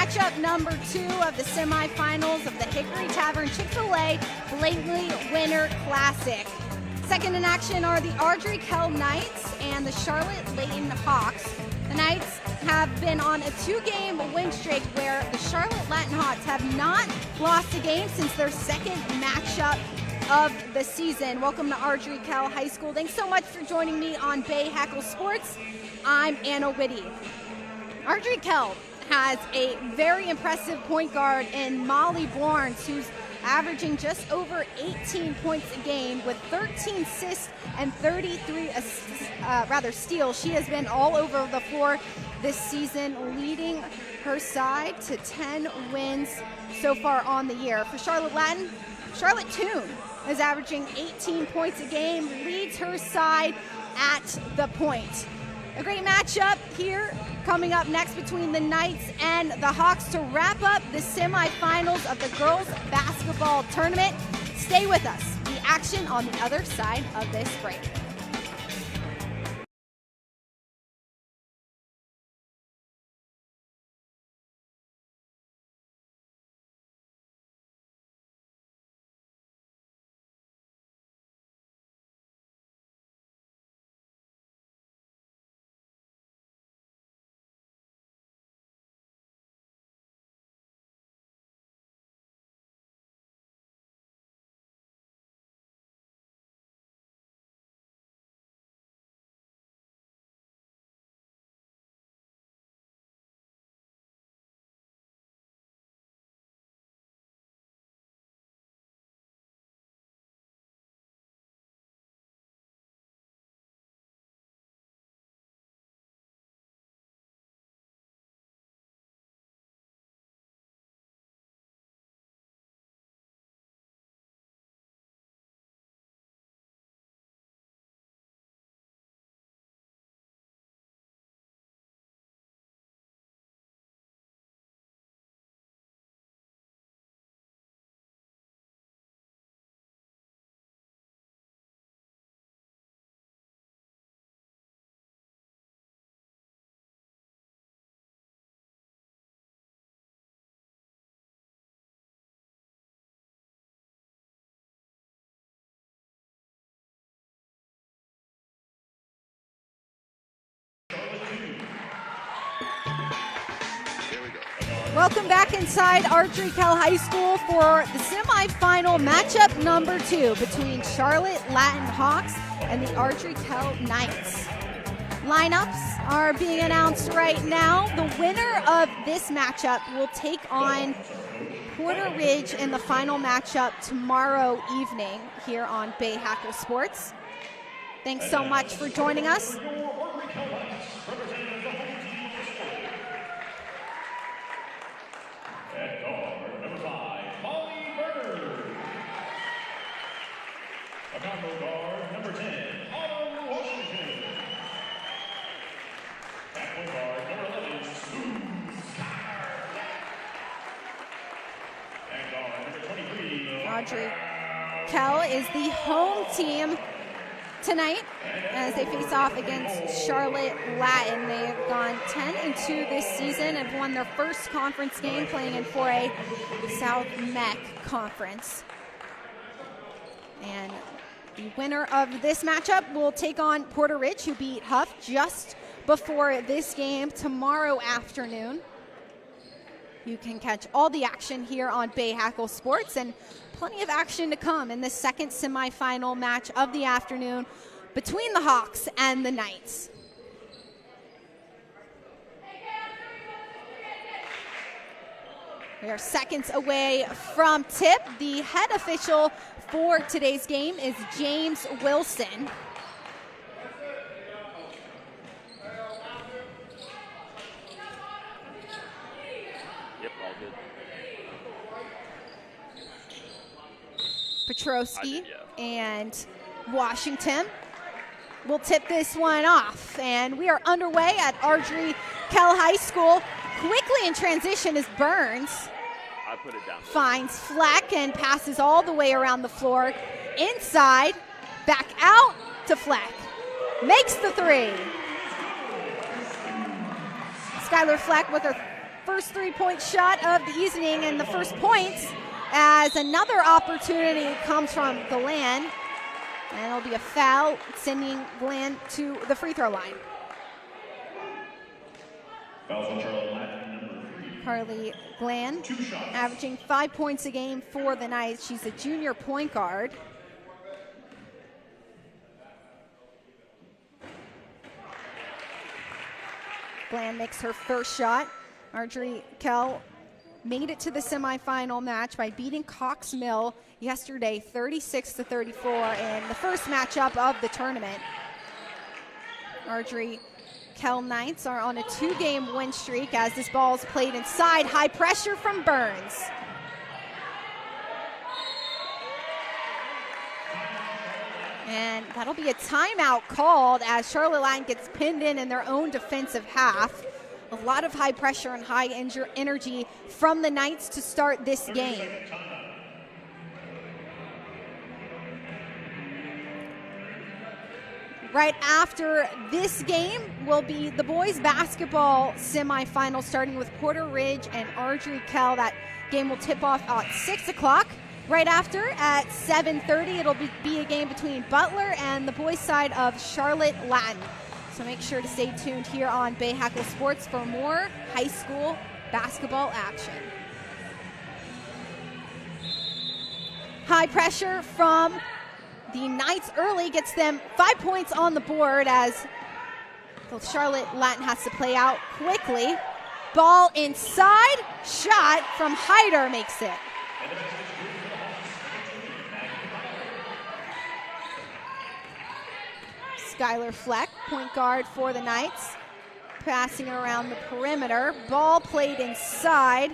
matchup number 2 of the semifinals of the Hickory Tavern Chick-fil-A Blately Winter Classic. Second in action are the Ardrey Kell Knights and the Charlotte Layton Hawks. The Knights have been on a 2-game win streak where the Charlotte Layton Hawks have not lost a game since their second matchup of the season. Welcome to Ardrey Kell High School. Thanks so much for joining me on Bahakel Sports. I'm Anna Whitty. Ardrey Kell has a very impressive point guard in Molly Barnes, who's averaging just over 18 points a game with 13 assists and 33 steals. She has been all over the floor this season, leading her side to 10 wins so far on the year. For Charlotte Layton, Charlotte Toon is averaging 18 points a game, leads her side at the point. A great matchup here coming up next between the Knights and the Hawks to wrap up the semifinals of the girls basketball tournament. Stay with us. The action on the other side of this break. Welcome back inside Ardrey Kell High School for the semifinal matchup number 2 between Charlotte Layton Hawks and the Ardrey Kell Knights. Lineups are being announced right now. The winner of this matchup will take on Porter Ridge in the final matchup tomorrow evening here on Bahakel Sports. Thanks so much for joining us. Guard number 10, Autumn Washington. At point guard number 11, Smooth Star. And guard number 23, Ardrey Kell is the home team tonight as they face off against Charlotte Layton. They have gone 10-2 this season and won their first conference game playing in 4A South MEC Conference. And the winner of this matchup will take on Porter Ridge, who beat Huff just before this game tomorrow afternoon. You can catch all the action here on Bahakel Sports, and plenty of action to come in the second semifinal match of the afternoon between the Hawks and the Knights. We are seconds away from tip. The head official for today's game is James Wilson. Yep, all good. Petrosky and Washington will tip this one off. And we are underway at Ardrey Kell High School. Quickly in transition is Burns. I put it down. Finds Fleck and passes all the way around the floor. Inside, back out to Fleck. Makes the three. Skylar Fleck with her first three-point shot of the evening and the first points as another opportunity comes from Glenn. And it'll be a foul, sending Glenn to the free throw line. Carly Glenn, averaging 5 points a game for the Knights. She's a junior point guard. Glenn makes her first shot. Ardrey Kell made it to the semifinal match by beating Cox Mill yesterday 36-34 in the first matchup of the tournament. Ardrey Kell Knights are on a 2-game win streak as this ball is played inside. High pressure from Burns. And that'll be a timeout called as Charlotte Latin gets pinned in their own defensive half. A lot of high pressure and high energy from the Knights to start this game. Right after this game will be the boys basketball semifinal starting with Porter Ridge and Ardrey Kell. That game will tip off at 6 o'clock. Right after at 7:30, it'll be a game between Butler and the boys side of Charlotte Latin. So make sure to stay tuned here on Bahakel Sports for more high school basketball action. High pressure from the Knights early gets them 5 points on the board as the Charlotte Latin has to play out quickly. Ball inside, shot from Hyder makes it. Skylar Fleck, point guard for the Knights, passing it around the perimeter. Ball played inside.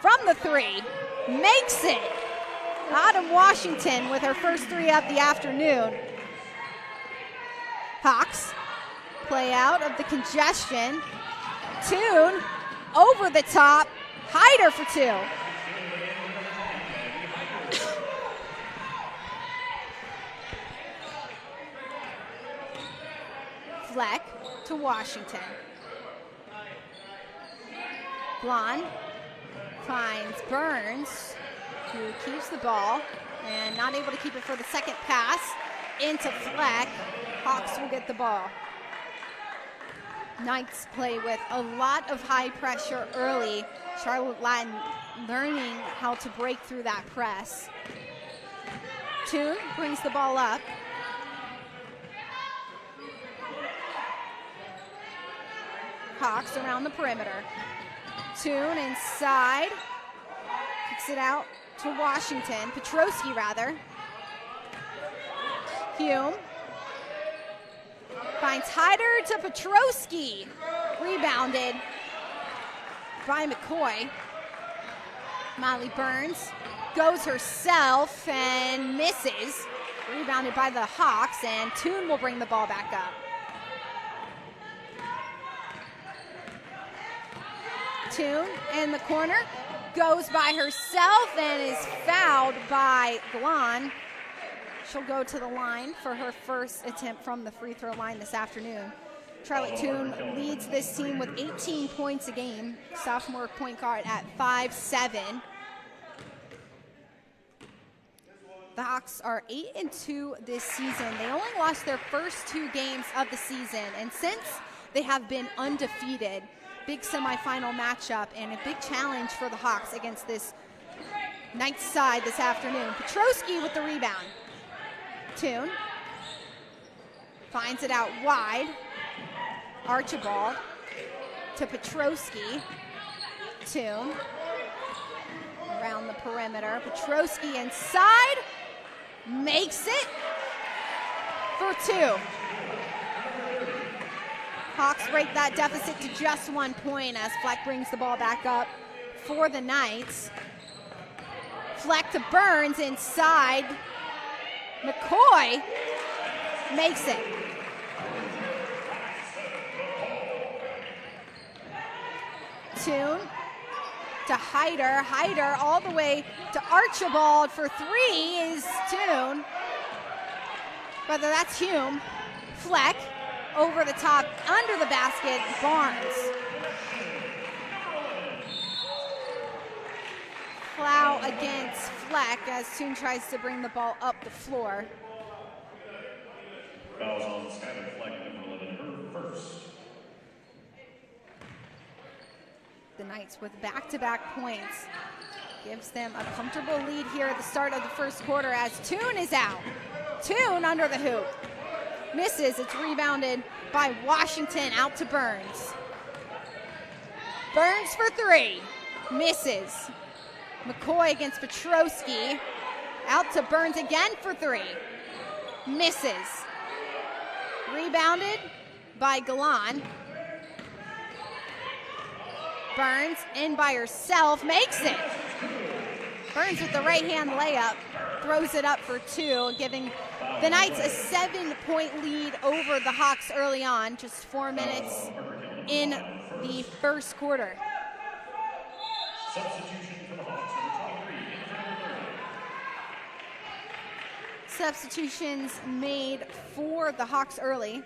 From the three, makes it. Autumn Washington with her first three of the afternoon. Hawks play out of the congestion. Toon over the top. Hyder for two. Fleck to Washington. Blonde finds Burns, who keeps the ball and not able to keep it for the second pass into Fleck. Hawks will get the ball. Knights play with a lot of high pressure early. Charlotte Latin learning how to break through that press. Toon brings the ball up. Hawks around the perimeter. Toon inside. Kicks it out to Washington. Petrosky, rather. Hume finds Hyder to Petrosky. Rebounded by McCoy. Molly Burns goes herself and misses. Rebounded by the Hawks, and Toon will bring the ball back up. Toon in the corner, goes by herself and is fouled by Glon. She'll go to the line for her first attempt from the free throw line this afternoon. Charlotte Toon leads this team with 18 points a game. Sophomore point guard at 5'7". The Hawks are 8-2 this season. They only lost their first 2 games of the season, and since they have been undefeated. Big semifinal matchup and a big challenge for the Hawks against this Knights side this afternoon. Petrosky with the rebound. Toon finds it out wide. Archibald to Petrosky. Toon around the perimeter. Petrosky inside, makes it for 2. Hawks break that deficit to just 1 point as Fleck brings the ball back up for the Knights. Fleck to Burns inside. McCoy makes it. Toon to Hyder. Hyder all the way to Archibald for 3 is Toon. Whether that's Hume. Fleck over the top, under the basket, Barnes. plow against Fleck as Toon tries to bring the ball up the floor. Fouls on Skylar Fleck, number 11, her first. The Knights with back-to-back points gives them a comfortable lead here at the start of the first quarter as Toon is out. Toon under the hoop. Misses, it's rebounded by Washington, out to Burns. Burns for three, misses. McCoy against Petrosky, out to Burns again for three, misses. Rebounded by Galan. Burns in by herself, makes it. Burns with the right-hand layup, throws it up for two, giving the Knights a 7-point lead over the Hawks early on, just 4 minutes in the first quarter. Substitution for the Hawks, number 23. Substitutions made for the Hawks early.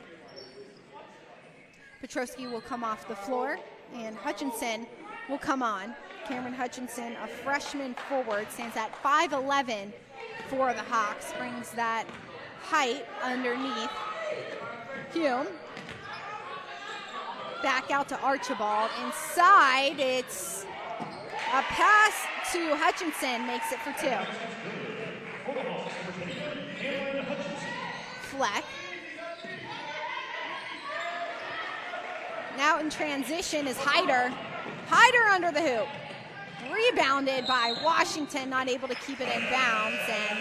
Petrosky will come off the floor, and Hutchinson will come on. Cameron Hutchinson, a freshman forward, stands at 5'11" for the Hawks, brings that height underneath. Hume, back out to Archibald. Inside, it's a pass to Hutchinson, makes it for two. Fleck. Now in transition is Hyder. Hyder under the hoop. Rebounded by Washington, not able to keep it in bounds, and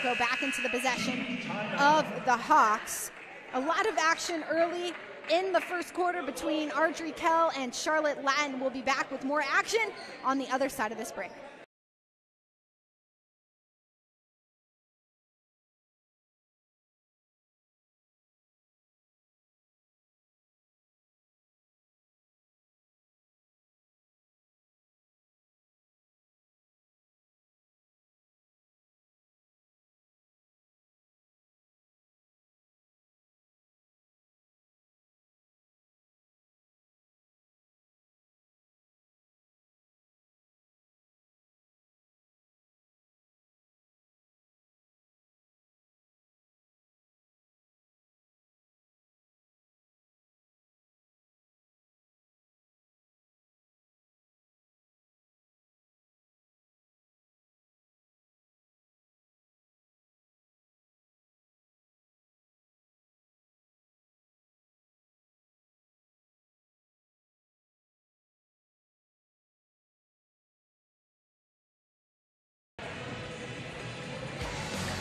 go back into the possession of the Hawks. A lot of action early in the first quarter between Ardrey Kell and Charlotte Latin. We'll be back with more action on the other side of this break.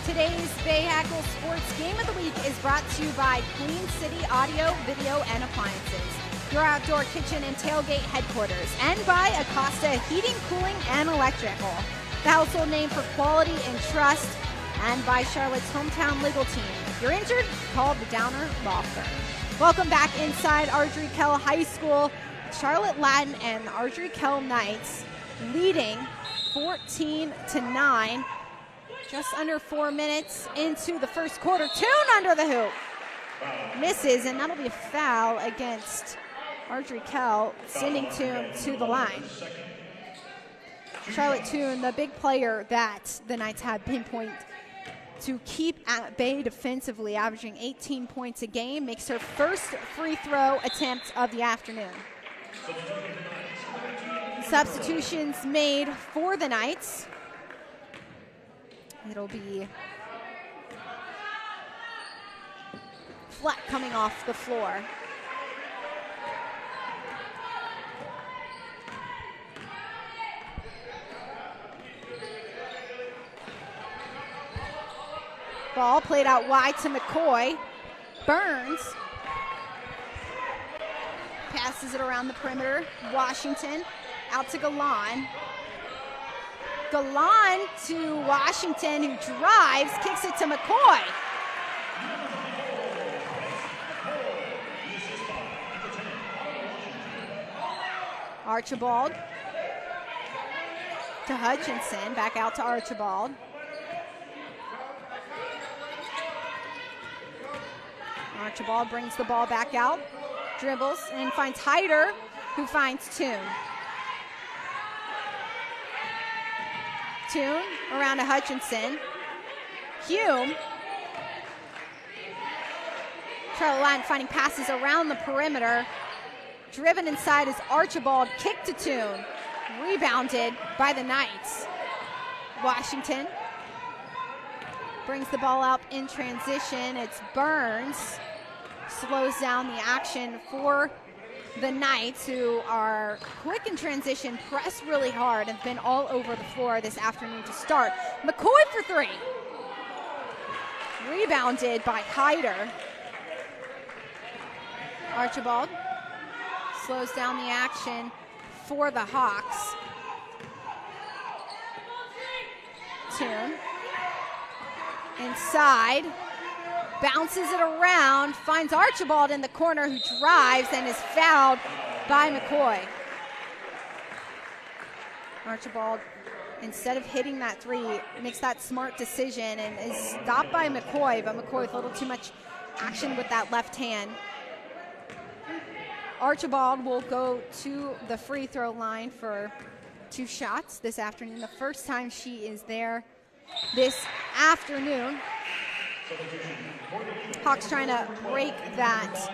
Today's Bahakel Sports Game of the Week is brought to you by Queen City Audio, Video, and Appliances, your outdoor kitchen and tailgate headquarters, and by Acosta Heating, Cooling, and Electrical, the household name for quality and trust, and by Charlotte's hometown legal team. If you're injured, call the Downer Law Firm. Welcome back inside Ardrey Kell High School. Charlotte Latin and Ardrey Kell Knights leading 14-9. Just under 4 minutes into the first quarter. Toon under the hoop. Misses, and that'll be a foul against Ardrey Kell, sending Toon to the line. Charlotte Toon, the big player that the Knights had pinpoint to keep at bay defensively, averaging 18 points a game, makes her first free throw attempt of the afternoon. Substitutions made for the Knights. It'll be Fleck coming off the floor. Ball played out wide to McCoy. Burns passes it around the perimeter. Washington out to Galan. Galan to Washington, who drives, kicks it to McCoy. Archibald to Hutchinson, back out to Archibald. Archibald brings the ball back out, dribbles, and finds Hyder, who finds Toon. Toon around to Hutchinson. Hume. Charlotte Line finding passes around the perimeter. Driven inside is Archibald. Kick to Toon. Rebounded by the Knights. Washington brings the ball up in transition. It's Burns. Slows down the action for the Knights, who are quick in transition, press really hard, and have been all over the floor this afternoon to start. McCoy for three. Rebounded by Hyder. Archibald slows down the action for the Hawks. Toon inside, bounces it around, finds Archibald in the corner, who drives and is fouled by McCoy. Archibald, instead of hitting that three, makes that smart decision and is stopped by McCoy, but McCoy with a little too much action with that left hand. Archibald will go to the free throw line for 2 shots this afternoon. The first time she is there this afternoon. Hawks trying to break that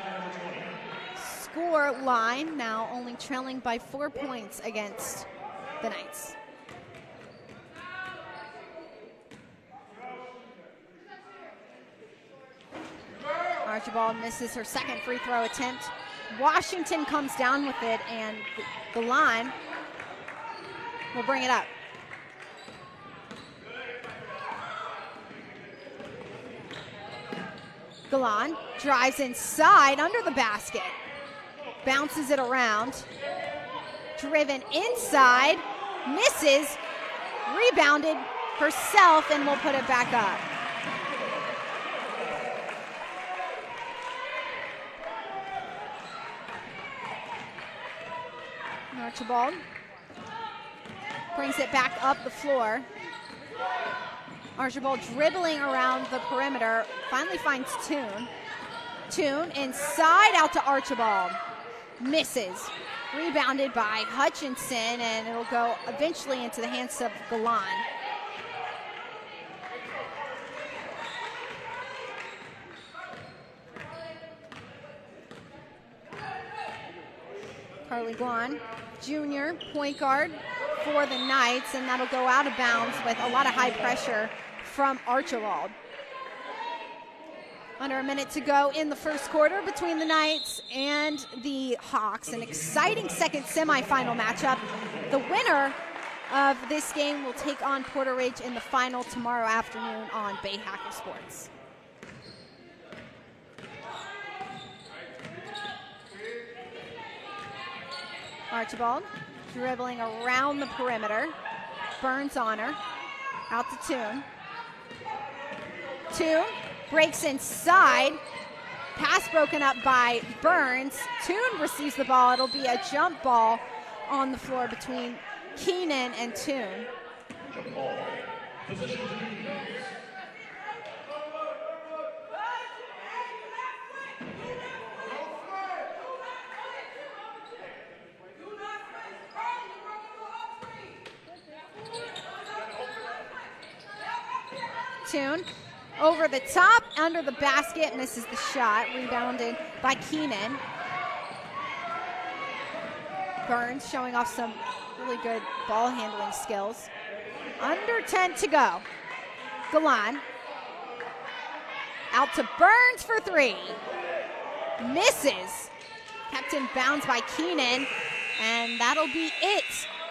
score line, now only trailing by 4 points against the Knights. Archibald misses her second free throw attempt. Washington comes down with it, and the line will bring it up. Galan drives inside under the basket, bounces it around, driven inside, misses, rebounded herself, and will put it back up. Archibald brings it back up the floor. Archibald dribbling around the perimeter, finally finds Toon. Toon inside, out to Archibald. Misses. Rebounded by Hutchinson, and it'll go eventually into the hands of Galan. Carly Galan, junior point guard for the Knights, and that'll go out of bounds with a lot of high pressure from Archibald. Under a minute to go in the first quarter between the Knights and the Hawks. An exciting second semifinal matchup. The winner of this game will take on Porter Ridge in the final tomorrow afternoon on Bahakel Sports. Archibald dribbling around the perimeter. Burns on her. Out to Toon. Toon breaks inside. Pass broken up by Burns. Toon receives the ball. It'll be a jump ball on the floor between Keenan and Toon. Toon over the top, under the basket, misses the shot, rebounded by Keenan. Burns showing off some really good ball handling skills. Under 10 to go. Galan out to Burns for three. Misses. Kept in bounds by Keenan, and that'll be it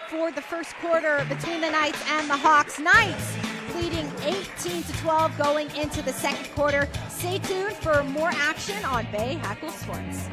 for the first quarter between the Knights and the Hawks. Knights leading 18-12 going into the second quarter. Stay tuned for more action on Bahakel Sports.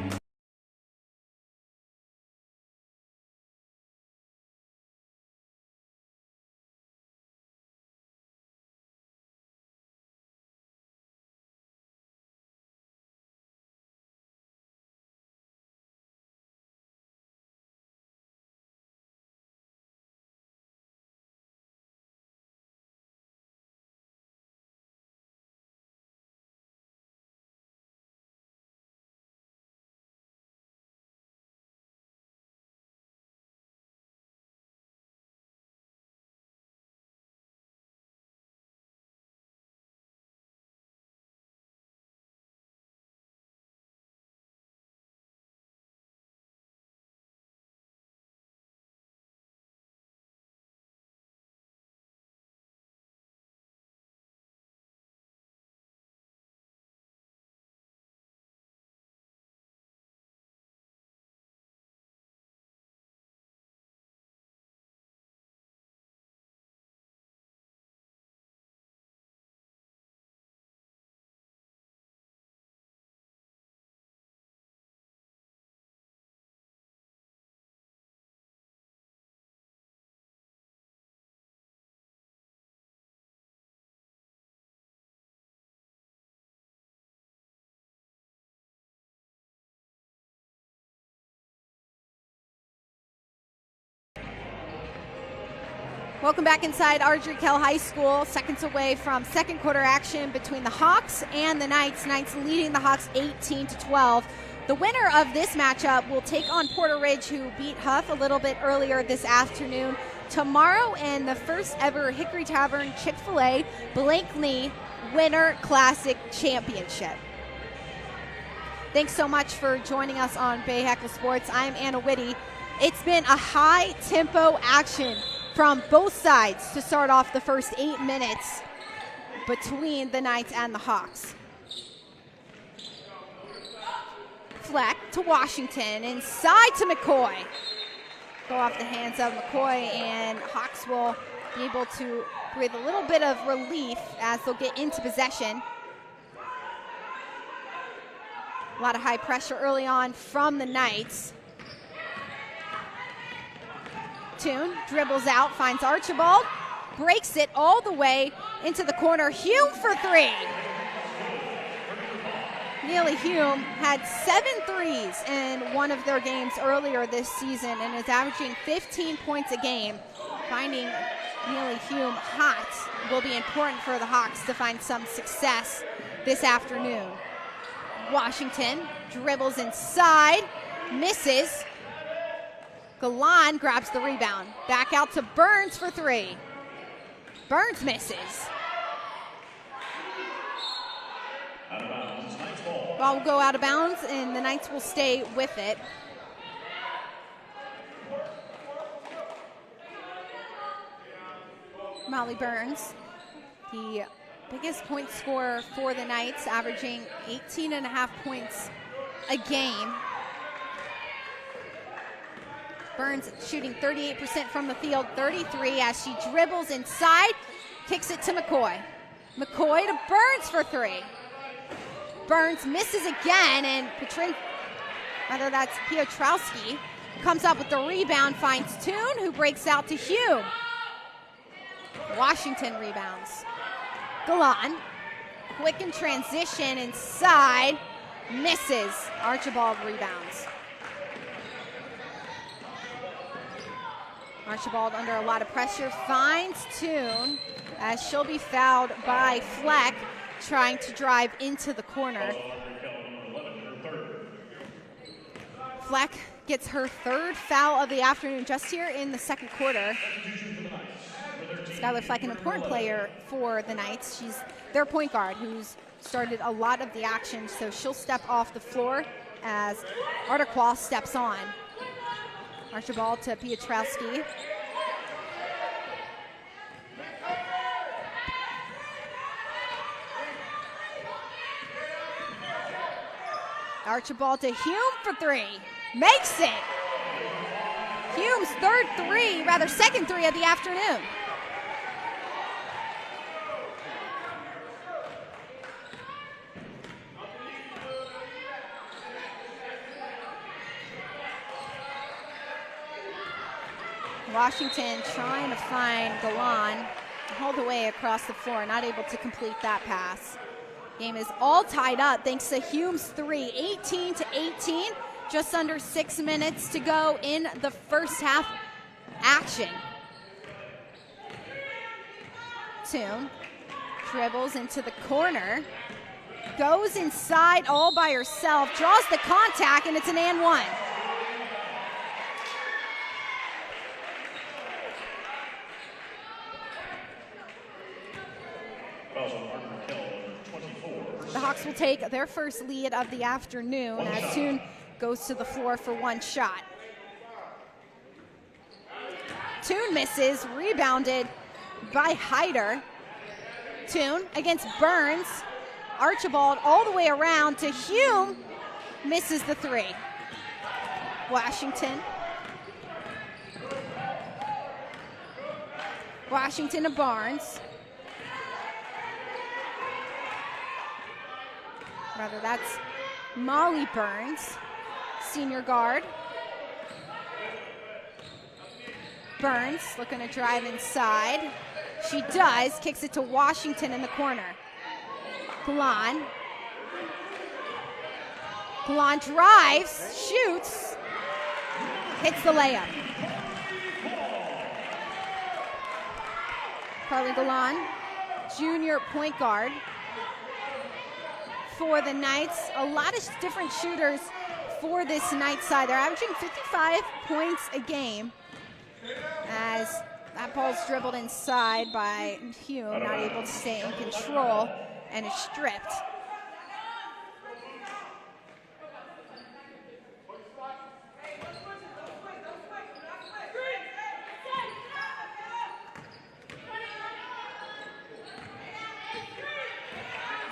Welcome back inside Ardrey Kell High School. Seconds away from second quarter action between the Hawks and the Knights. Knights leading the Hawks 18-12. The winner of this matchup will take on Porter Ridge, who beat Huff a little bit earlier this afternoon. Tomorrow in the first ever Hickory Tavern Chick-fil-A Blakeney Winter Classic Championship. Thanks so much for joining us on Bahakel Sports. I'm Anna Whitty. It's been a high-tempo action from both sides to start off the first 8 minutes between the Knights and the Hawks. Fleck to Washington, inside to McCoy. Go off the hands of McCoy, and Hawks will be able to breathe a little bit of relief as they'll get into possession. A lot of high pressure early on from the Knights. Toon dribbles out, finds Archibald, breaks it all the way into the corner. Hume for three. Neely Hume had 7 threes in one of their games earlier this season and is averaging 15 points a game. Finding Neely Hume hot will be important for the Hawks to find some success this afternoon. Washington dribbles inside, misses. Galan grabs the rebound. Back out to Burns for three. Burns misses. Ball will go out of bounds, and the Knights will stay with it. Molly Burns, the biggest point scorer for the Knights, averaging 18.5 points a game. Burns shooting 38% from the field, 33 as she dribbles inside, kicks it to McCoy. McCoy to Burns for three. Burns misses again, and Piotrowski comes up with the rebound, finds Toon, who breaks out to Hume. Washington rebounds. Galan, quick in transition inside, misses. Archibald rebounds. Archibald under a lot of pressure, finds Toon as she'll be fouled by Fleck, trying to drive into the corner. Fleck gets her 3rd foul of the afternoon just here in the second quarter. Skylar Fleck, an important player for the Knights. She's their point guard who's started a lot of the action, so she'll step off the floor as Ardrey Kell steps on. Archibald to Piotrowski. Archibald to Hume for three. Makes it. Hume's second three of the afternoon. Washington trying to find Galan all the way across the floor, not able to complete that pass. Game is all tied up thanks to Hume's three, 18-18, just under 6 minutes to go in the first half action. Toon dribbles into the corner, goes inside all by herself, draws the contact, and it's an and one. The Hawks will take their first lead of the afternoon as Toon goes to the floor for one shot. Toon misses, rebounded by Hyder. Toon against Burns. Archibald all the way around to Hume, misses the three. Washington to Barnes. Rather, that's Molly Burns, senior guard. Burns looking to drive inside. She does, kicks it to Washington in the corner. Galan drives, shoots, hits the layup. Carly Galan, junior point guard for the Knights. A lot of different shooters for this Knights side. They're averaging 55 points a game as that ball's dribbled inside by Hume, not able to stay in control, and is stripped.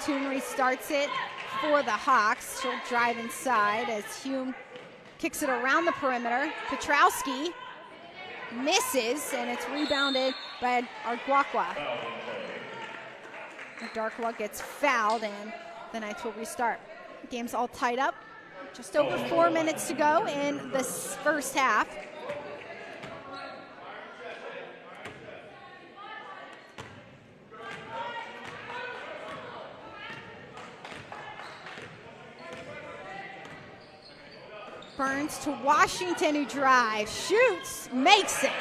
Hume restarts it for the Hawks. She'll drive inside as Hume kicks it around the perimeter. Petrowski misses, and it's rebounded by Ardrey. Ardrey gets fouled, and the Knights will restart. Game's all tied up. Just over 4 minutes to go in this first half. Burns to Washington, who drives, shoots, makes it.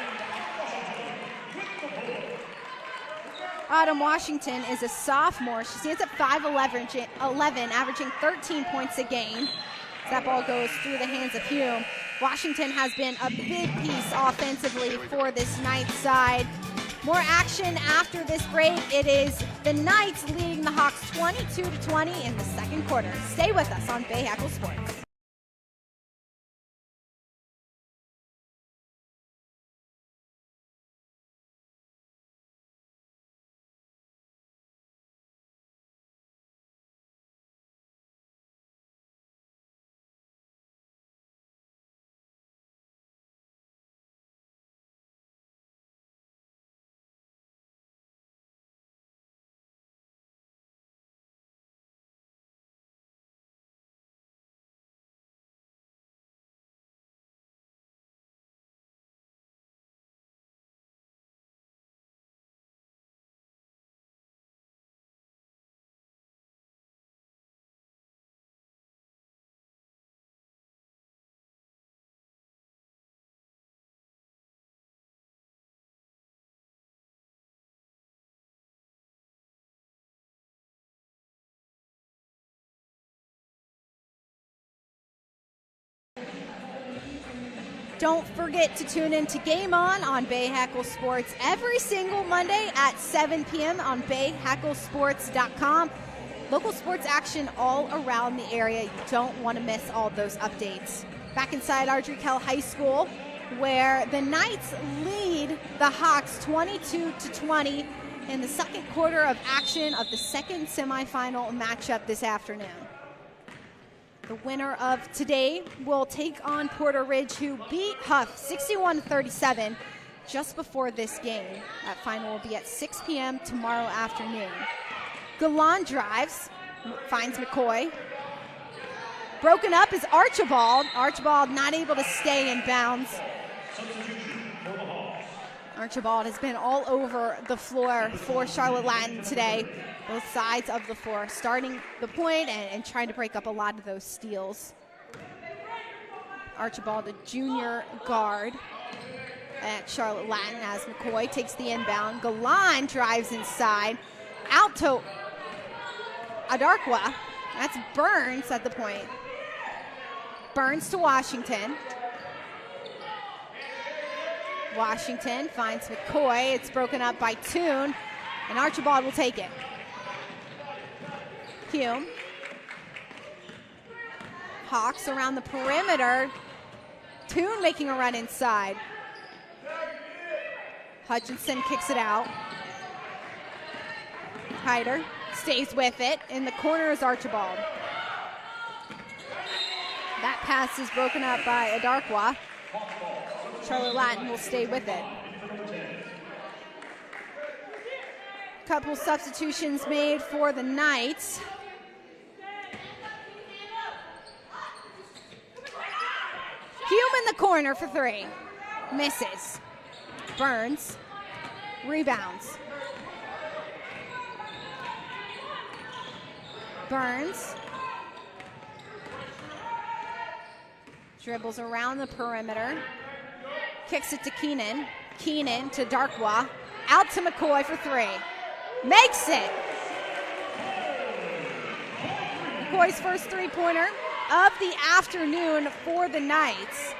Autumn Washington is a sophomore. She stands at 5'11", averaging 13 points a game. That ball goes through the hands of Hume. Washington has been a big piece offensively for this Knights side. More action after this break. It is the Knights leading the Hawks 22-20 in the second quarter. Stay with us on Bahakel Sports. Don't forget to tune in to Game On Bahakel Sports every single Monday at 7 p.m. on BahakelSports.com. Local sports action all around the area. You don't want to miss all those updates. Back inside Ardrey Kell High School, where the Knights lead the Hawks 22-20 in the second quarter of action of the second semifinal matchup this afternoon. The winner of today will take on Porter Ridge, who beat Huff 61-37 just before this game. That final will be at 6 p.m. tomorrow afternoon. Galan drives, finds McCoy. Broken up is Archibald. Archibald not able to stay in bounds. Archibald has been all over the floor for Charlotte Latin today. Both sides of the floor, starting the point and trying to break up a lot of those steals. Archibald, a junior guard at Charlotte Latin, as McCoy takes the inbound. Galan drives inside, out to Ardrey. That's Burns at the point. Burns to Washington. Washington finds McCoy. It's broken up by Toon, and Archibald will take it. Hume. Hawks around the perimeter. Toon making a run inside. Hutchinson kicks it out. Hyder stays with it. In the corner is Archibald. That pass is broken up by Ardrey. Charlotte Latin will stay with it. Couple substitutions made for the Knights. Hume in the corner for three. Misses. Burns. Rebounds. Burns. Dribbles around the perimeter. Kicks it to Keenan. Keenan to Ardrey. Out to McCoy for three. Makes it. McCoy's first three-pointer of the afternoon for the Knights.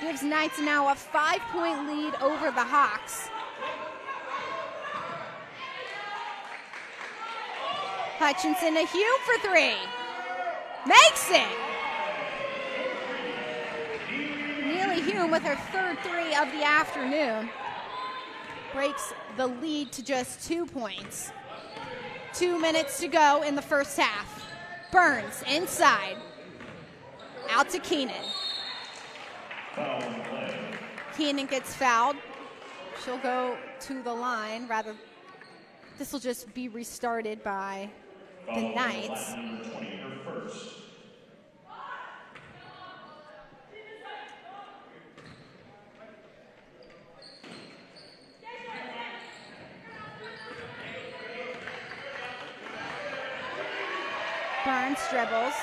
Gives Knights now a 5-point lead over the Hawks. Hutchinson to Hume for three. Makes it. Neely Hume with her third three of the afternoon. Breaks the lead to just 2 points. 2 minutes to go in the first half. Burns inside. Out to Keenan. Keenan gets fouled. She'll go to the line. Rather, this will just be restarted by the Knights. Burns dribbles.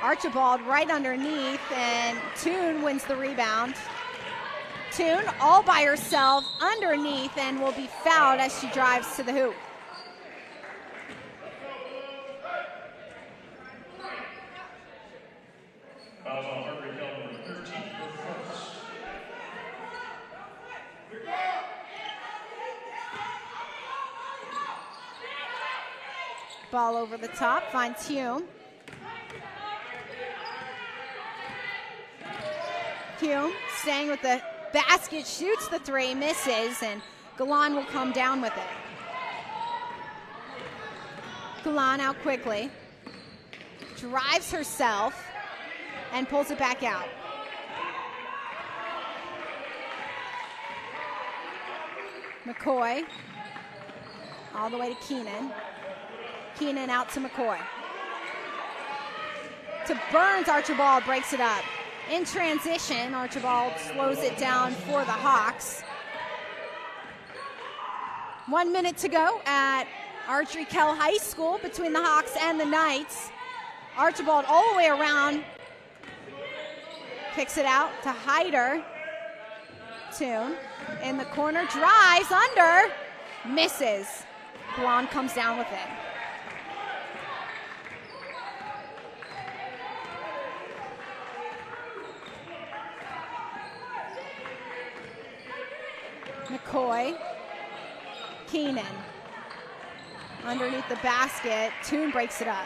Archibald right underneath, and Toon wins the rebound. Toon all by herself underneath and will be fouled as she drives to the hoop. Fouls on Ardrey Kell, number 13, her first. Ball over the top, finds Hume. Hume staying with the basket, shoots the three, misses, and Galan will come down with it. Galan out quickly, drives herself, and pulls it back out. McCoy all the way to Keenan. Keenan out to McCoy. To Burns, Archibald breaks it up. In transition, Archibald slows it down for the Hawks. 1 minute to go at Ardrey Kell High School between the Hawks and the Knights. Archibald all the way around. Kicks it out to Hyder. Toon in the corner, drives under, misses. Blonde comes down with it. McCoy, Keenan, underneath the basket, Toon breaks it up.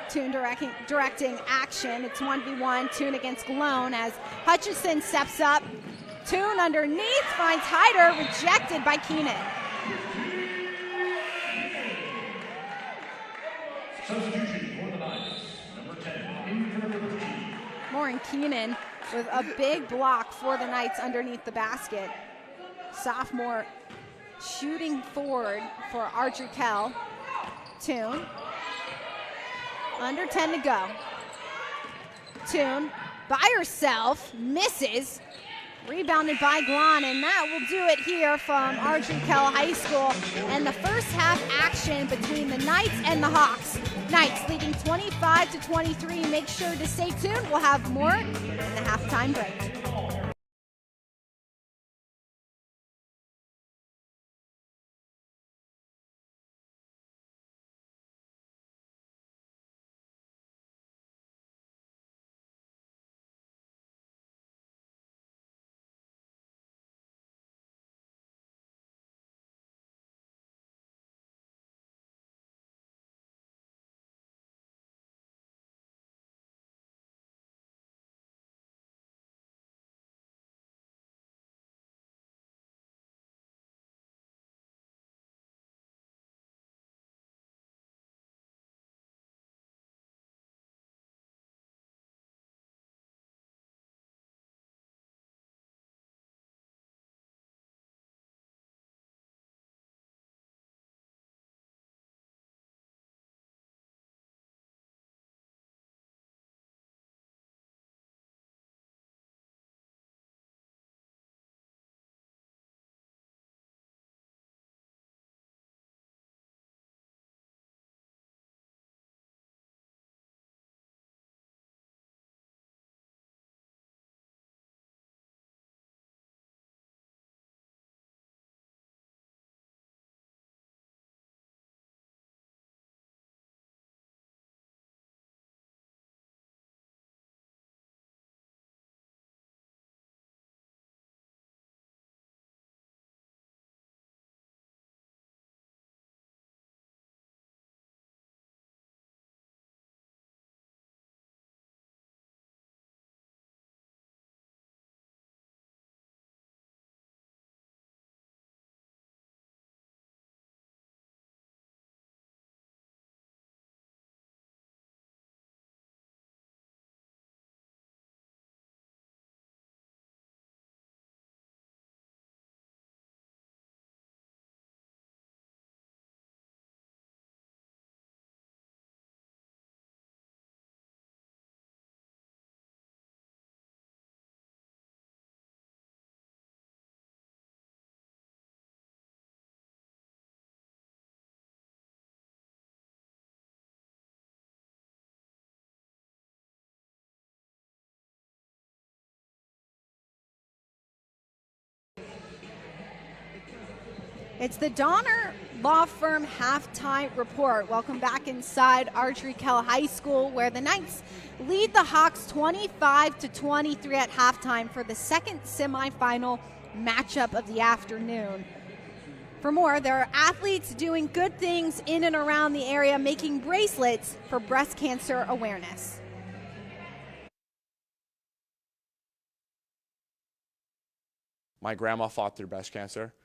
Toon directing action. It's 1v1, Toon against Galone as Hutchinson steps up. Toon underneath, finds Hyder, rejected by Keenan. Substitution for the Knights, number 10, in Lauren Keenan with a big block for the Knights underneath the basket. Sophomore shooting forward for Ardrey Kell. Toon. Under 10 to go. Toon by herself, misses. Rebounded by Glon, and that will do it here from Ardrey Kell High School. And the first half action between the Knights and the Hawks. Knights leading 25-23. Make sure to stay tuned. We'll have more in the halftime break. It's the Donner Law Firm halftime report. Welcome back inside Ardrey Kell High School, where the Knights lead the Hawks 25-23 at halftime for the second semifinal matchup of the afternoon. For more, there are athletes doing good things in and around the area, making bracelets for breast cancer awareness. My grandma fought through breast cancer.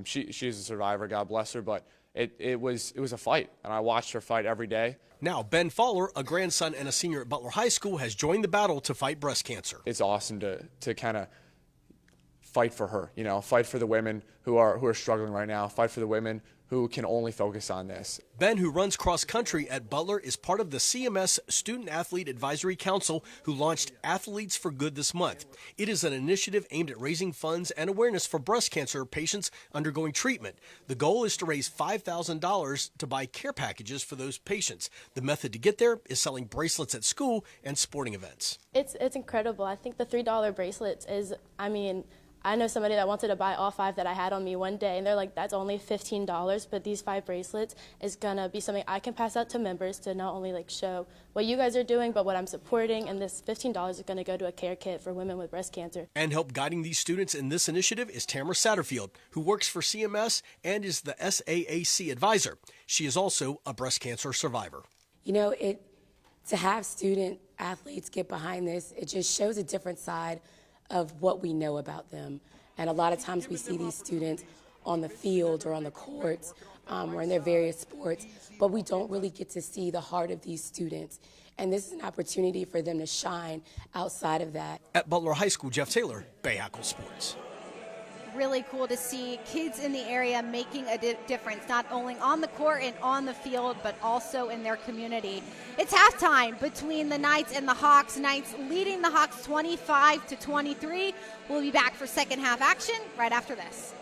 She's a survivor, God bless her, but it was a fight, and I watched her fight every day. Now, Ben Fowler, a grandson and a senior at Butler High School, has joined the battle to fight breast cancer. It's awesome to kind of fight for her, fight for the women who are struggling right now, fight for the women who can only focus on this. Ben, who runs cross country at Butler, is part of the CMS Student Athlete Advisory Council, who launched Athletes for Good this month. It is an initiative aimed at raising funds and awareness for breast cancer patients undergoing treatment. The goal is to raise $5,000 to buy care packages for those patients. The method to get there is selling bracelets at school and sporting events. It's incredible. I think the $3 bracelets is, I know somebody that wanted to buy all 5 that I had on me one day, and they're like, that's only $15, but these 5 bracelets is going to be something I can pass out to members to not only show what you guys are doing, but what I'm supporting, and this $15 is going to go to a care kit for women with breast cancer. And help guiding these students in this initiative is Tamara Satterfield, who works for CMS and is the SAAC advisor. She is also a breast cancer survivor. To have student athletes get behind this, it just shows a different side of what we know about them. And a lot of times we see these students on the field or on the courts or in their various sports, but we don't really get to see the heart of these students. And this is an opportunity for them to shine outside of that. At Butler High School, Jeff Taylor, Bahakel Sports. Really cool to see kids in the area making a difference, not only on the court and on the field, but also in their community. It's halftime between the Knights and the Hawks. Knights leading the Hawks 25-23. We'll be back for second half action right after this.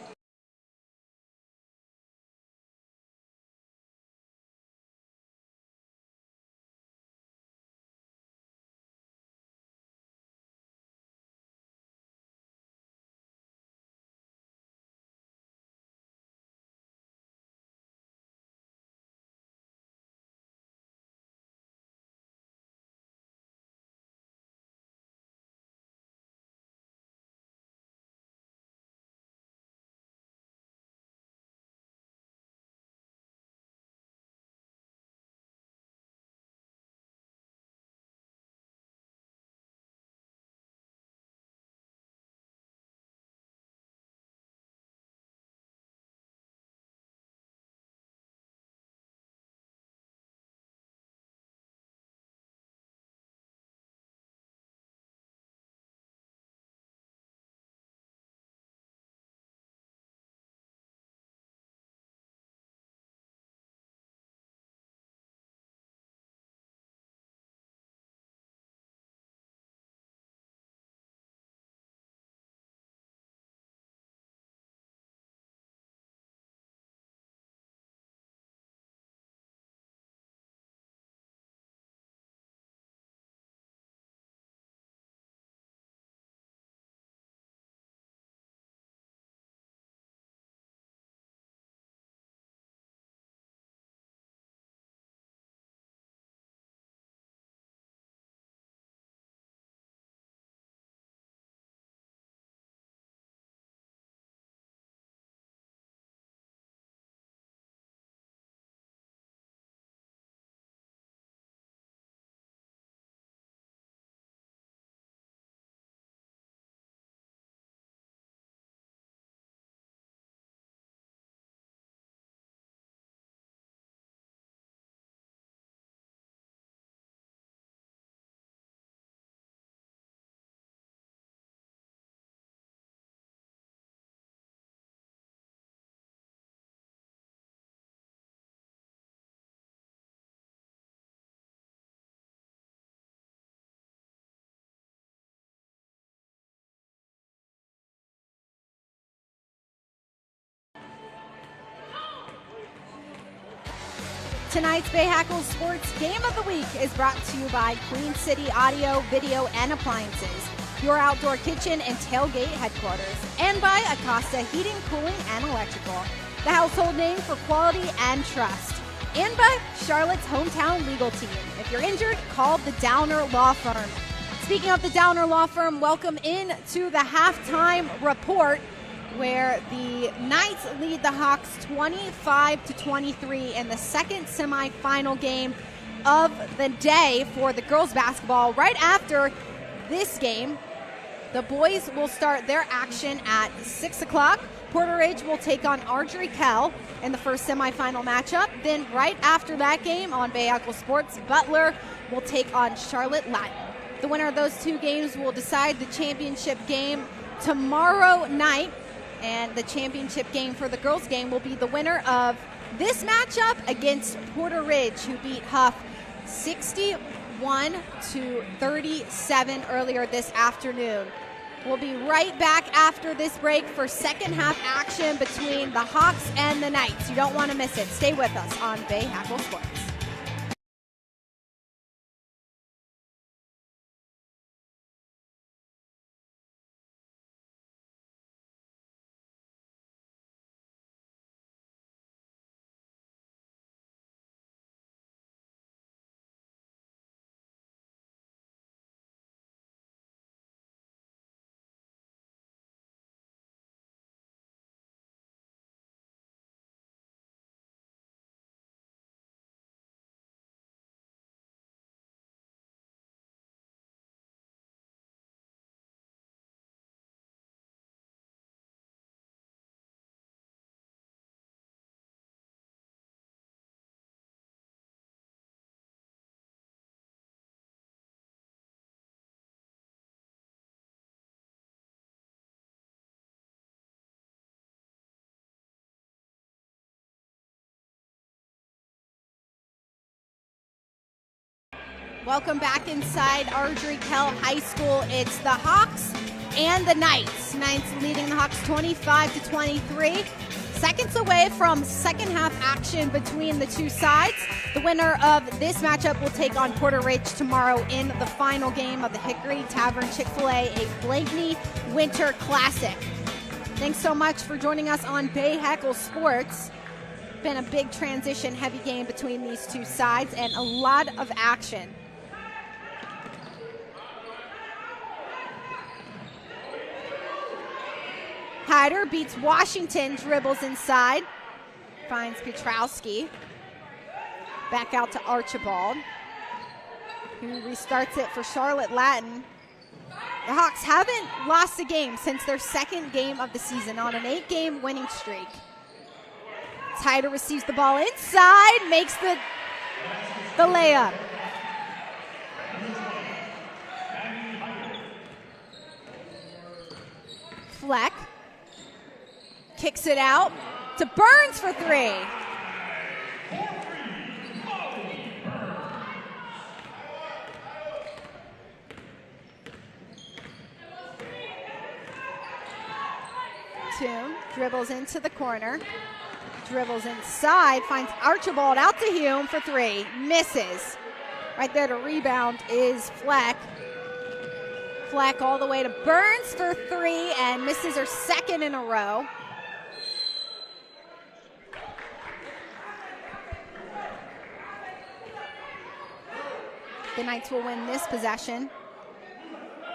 Tonight's Bahakel Sports Game of the Week is brought to you by Queen City Audio, Video, and Appliances, your outdoor kitchen and tailgate headquarters, and by Acosta Heating, Cooling, and Electrical. the household name for quality and trust. And by Charlotte's hometown legal team. If you're injured, call the Downer Law Firm. Speaking of the Downer Law Firm, welcome in to the halftime report, where the Knights lead the Hawks 25-23 in the second semifinal game of the day for the girls basketball. Right after this game, the boys will start their action at 6 o'clock. Porter Ridge will take on Ardrey Kell in the first semifinal matchup. Then right after that game on Bahakel Sports, Butler will take on Charlotte Latin. The winner of those two games will decide the championship game tomorrow night. And the championship game for the girls game will be the winner of this matchup against Porter Ridge, who beat Huff 61-37 earlier this afternoon. We'll be right back after this break for second half action between the Hawks and the Knights. You don't want to miss it. Stay with us on Bahakel Sports. Welcome back inside Ardrey Kell High School. It's the Hawks and the Knights. Knights leading the Hawks 25-23. Seconds away from second half action between the two sides. The winner of this matchup will take on Porter Ridge tomorrow in the final game of the Hickory Tavern Chick-fil-A, a Blakeney Winter Classic. Thanks so much for joining us on Bahakel Sports. Been a big transition heavy game between these two sides and a lot of action. Hyder beats Washington, dribbles inside, finds Pietrowski. Back out to Archibald, who restarts it for Charlotte Latin. The Hawks haven't lost a game since their second game of the season on an 8-game winning streak. Hyder receives the ball inside, makes the layup. Fleck kicks it out to Burns for three. Toon dribbles into the corner, dribbles inside, finds Archibald out to Hume for three, misses. Right there to rebound is Fleck. Fleck all the way to Burns for three and misses her second in a row. The Knights will win this possession.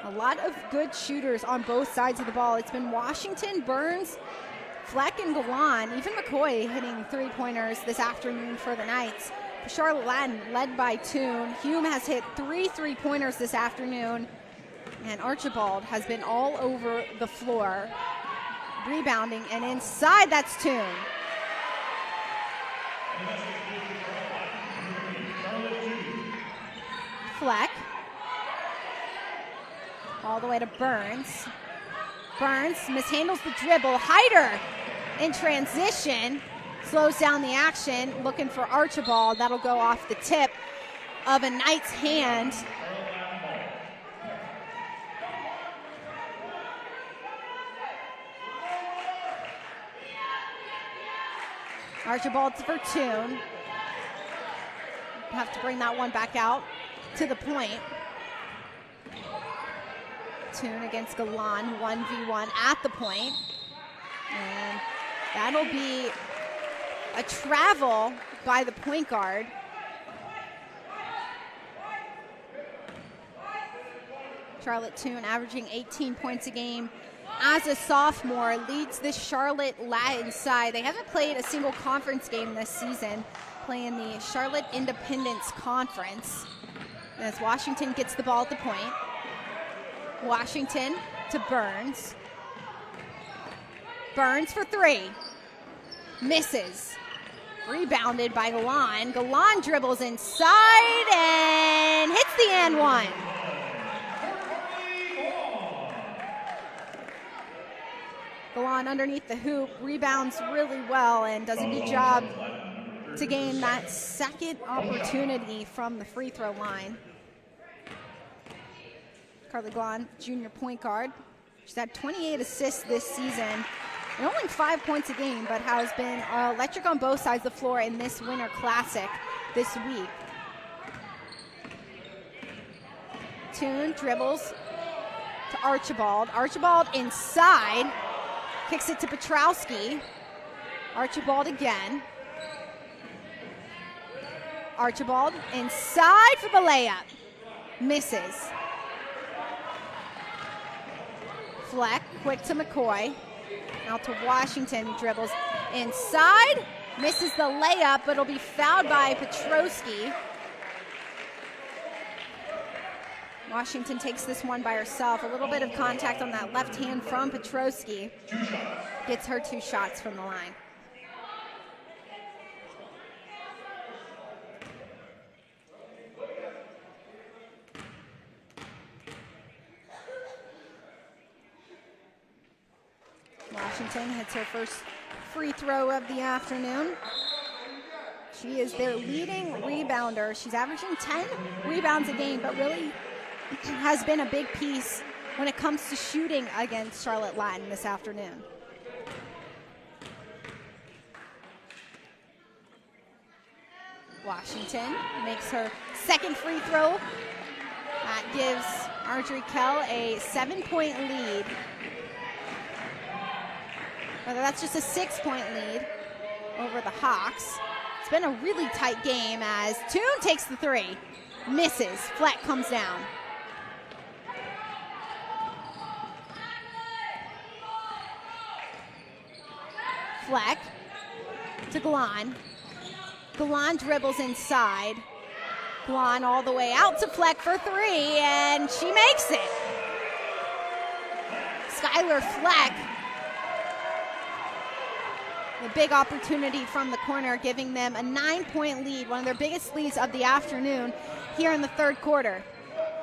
A lot of good shooters on both sides of the ball. It's been Washington, Burns, Fleck, and Galan. Even McCoy hitting three-pointers this afternoon for the Knights. For Charlotte Latin, led by Toon. Hume has hit three three-pointers this afternoon. And Archibald has been all over the floor, rebounding, and inside, that's Toon. Fleck. All the way to Burns. Burns mishandles the dribble. Hyder in transition. Slows down the action, looking for Archibald. That'll go off the tip of a Knight's hand. Archibald for Toon. Have to bring that one back out to the point. Toon against Galan, 1v1 at the point. And that'll be A travel by the point guard. Charlotte Toon averaging 18 points a game as a sophomore, leads this Charlotte Latin side. They haven't played a single conference game this season, playing the Charlotte Independence Conference. As Washington gets the ball at the point. Washington to Burns. Burns for three. Misses. Rebounded by Galan. Galan dribbles inside and hits the and one. Galan underneath the hoop, rebounds really well and does a good job to gain that second opportunity from the free throw line. Carly Galan, junior point guard. She's had 28 assists this season and only 5 points a game, but has been electric on both sides of the floor in this Winter Classic this week. Toon dribbles to Archibald. Archibald inside. Kicks it to Petrowski. Archibald again. Archibald inside for the layup. Misses. Fleck, quick to McCoy. Out to Washington, who dribbles inside. Misses the layup, but it'll be fouled by Petrowski. Washington takes this one by herself. A little bit of contact on that left hand from Petrowski. Gets her 2 shots from the line. Washington hits her first free throw of the afternoon. She is their leading rebounder. She's averaging 10 rebounds a game, but really has been a big piece when it comes to shooting against Charlotte Latin this afternoon. Washington makes her second free throw. That gives Ardrey Kell a 7-point lead. Whether that's just a 6-point lead over the Hawks. It's been a really tight game as Toon takes the three. Misses. Fleck comes down. Fleck to Galan. Galan dribbles inside. Galan all the way out to Fleck for three, and she makes it. Skylar Fleck. The big opportunity from the corner, giving them a 9-point lead, one of their biggest leads of the afternoon here in the third quarter.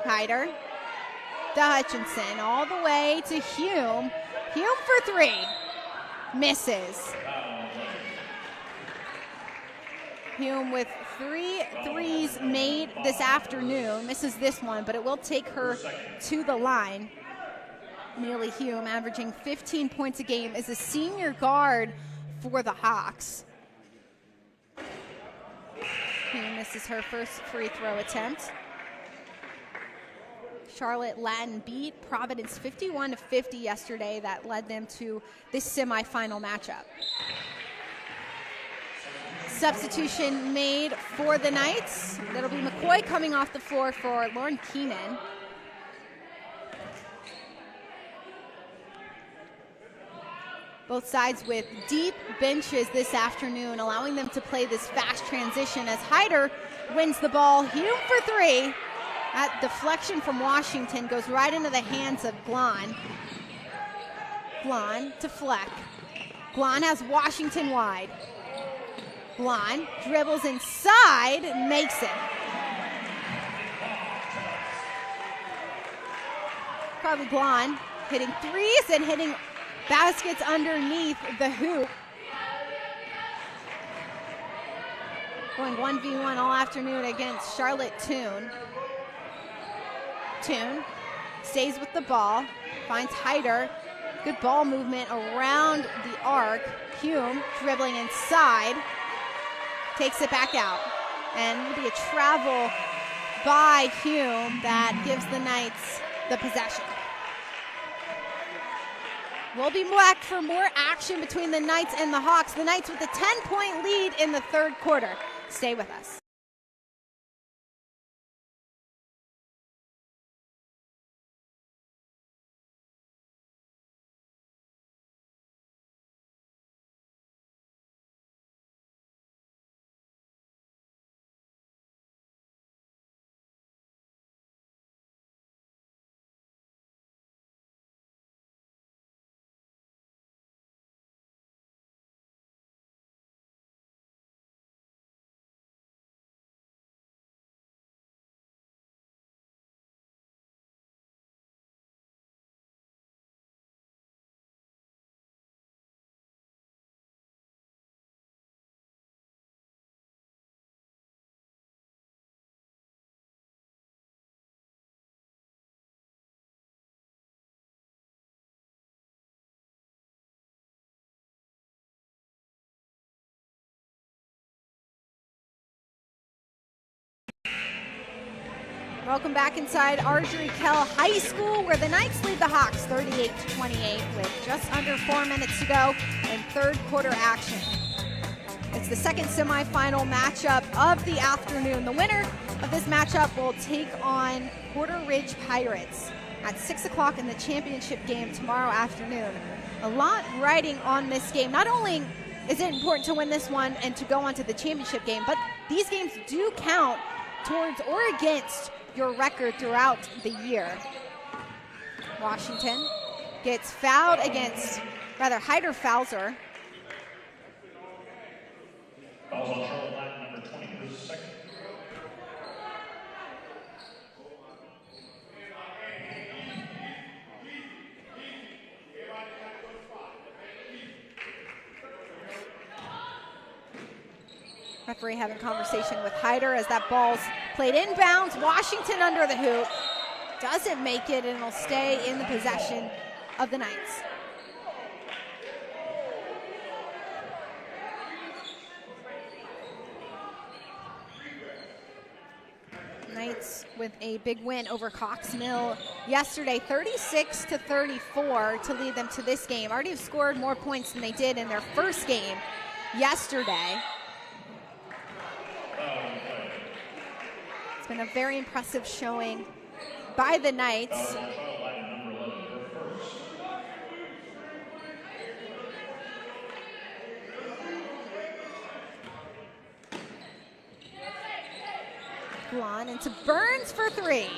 Hyder to Hutchinson, all the way to Hume. Hume for three. Misses. Hume with 3 threes made this afternoon. Misses this one, but it will take her to the line. Neely Hume, averaging 15 points a game, is a senior guard for the Hawks. Hume misses her first free throw attempt. Charlotte Latin beat Providence 51-50 yesterday. That led them to this semifinal matchup. Substitution made for the Knights. That'll be McCoy coming off the floor for Lauren Keenan. Both sides with deep benches this afternoon, allowing them to play this fast transition as Hyder wins the ball. Hume for three. That deflection from Washington goes right into the hands of Glahn. Glahn to Fleck. Glahn has Washington wide. Glahn dribbles inside and makes it. Carly Glahn hitting threes and hitting baskets underneath the hoop. Going 1v1 all afternoon against Charlotte Toon. Toon stays with the ball, finds Hyder. Good ball movement around the arc. Hume dribbling inside, takes it back out. And it'll be a travel by Hume that gives the Knights the possession. We'll be back for more action between the Knights and the Hawks. The Knights with a 10-point lead in the third quarter. Stay with us. Welcome back inside Ardrey Kell High School, where the Knights lead the Hawks 38-28 with just under 4 minutes to go in third quarter action. It's the second semifinal matchup of the afternoon. The winner of this matchup will take on Porter Ridge Pirates at 6 o'clock in the championship game tomorrow afternoon. A lot riding on this game. Not only is it important to win this one and to go on to the championship game, but these games do count towards or against your record throughout the year. Washington gets fouled against, Hyder fouls her. Fouls on Charlotte Latin, number 20, his second. Referee having conversation with Hyder as that ball's played inbounds. Washington under the hoop. Doesn't make it, and it'll stay in the possession of the Knights. Knights with a big win over Cox Mill yesterday, 36-34 to lead them to this game. Already have scored more points than they did in their first game yesterday. It's been a very impressive showing by the Knights. Glon into Burns for three.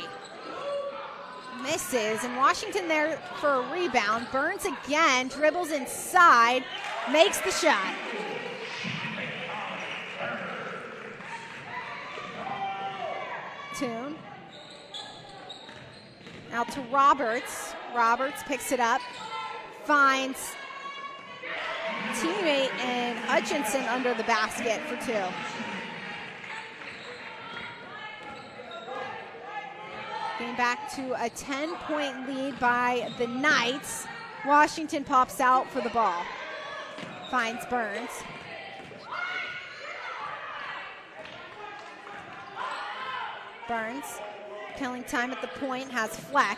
Misses, and Washington there for a rebound. Burns again, dribbles inside, makes the shot. Toon. Out to Roberts. Roberts picks it up, finds teammate and Hutchinson under the basket for two. Getting back to a 10-point lead by the Knights. Washington pops out for the ball. Finds Burns. Burns, killing time at the point, has Fleck.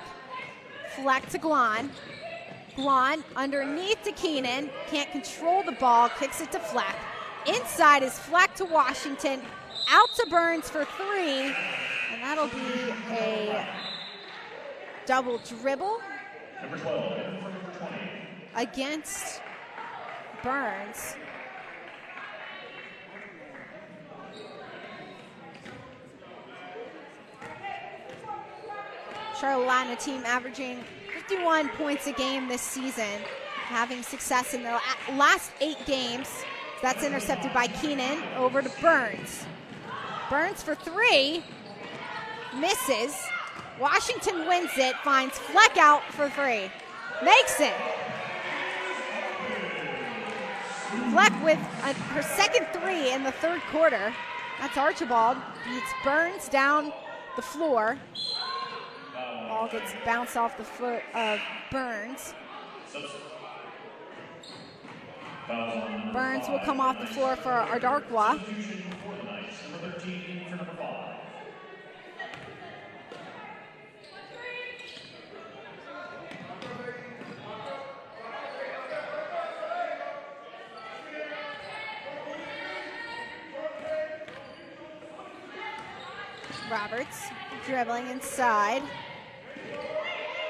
Fleck to Glon. Glon underneath to Keenan. Can't control the ball, kicks it to Fleck. Inside is Fleck to Washington. Out to Burns for three. And that'll be a double dribble Number 12, number 20. against Burns. Charlotte Latin, a team averaging 51 points a game this season, having success in their last 8 games. That's intercepted by Keenan, over to Burns. Burns for three, misses. Washington wins it, finds Fleck out for three, makes it. Fleck with her second three in the third quarter. That's Archibald, beats Burns down the floor. Ball gets bounced off the foot of Burns. Burns will come off the floor for Ardarkwa. Roberts dribbling inside.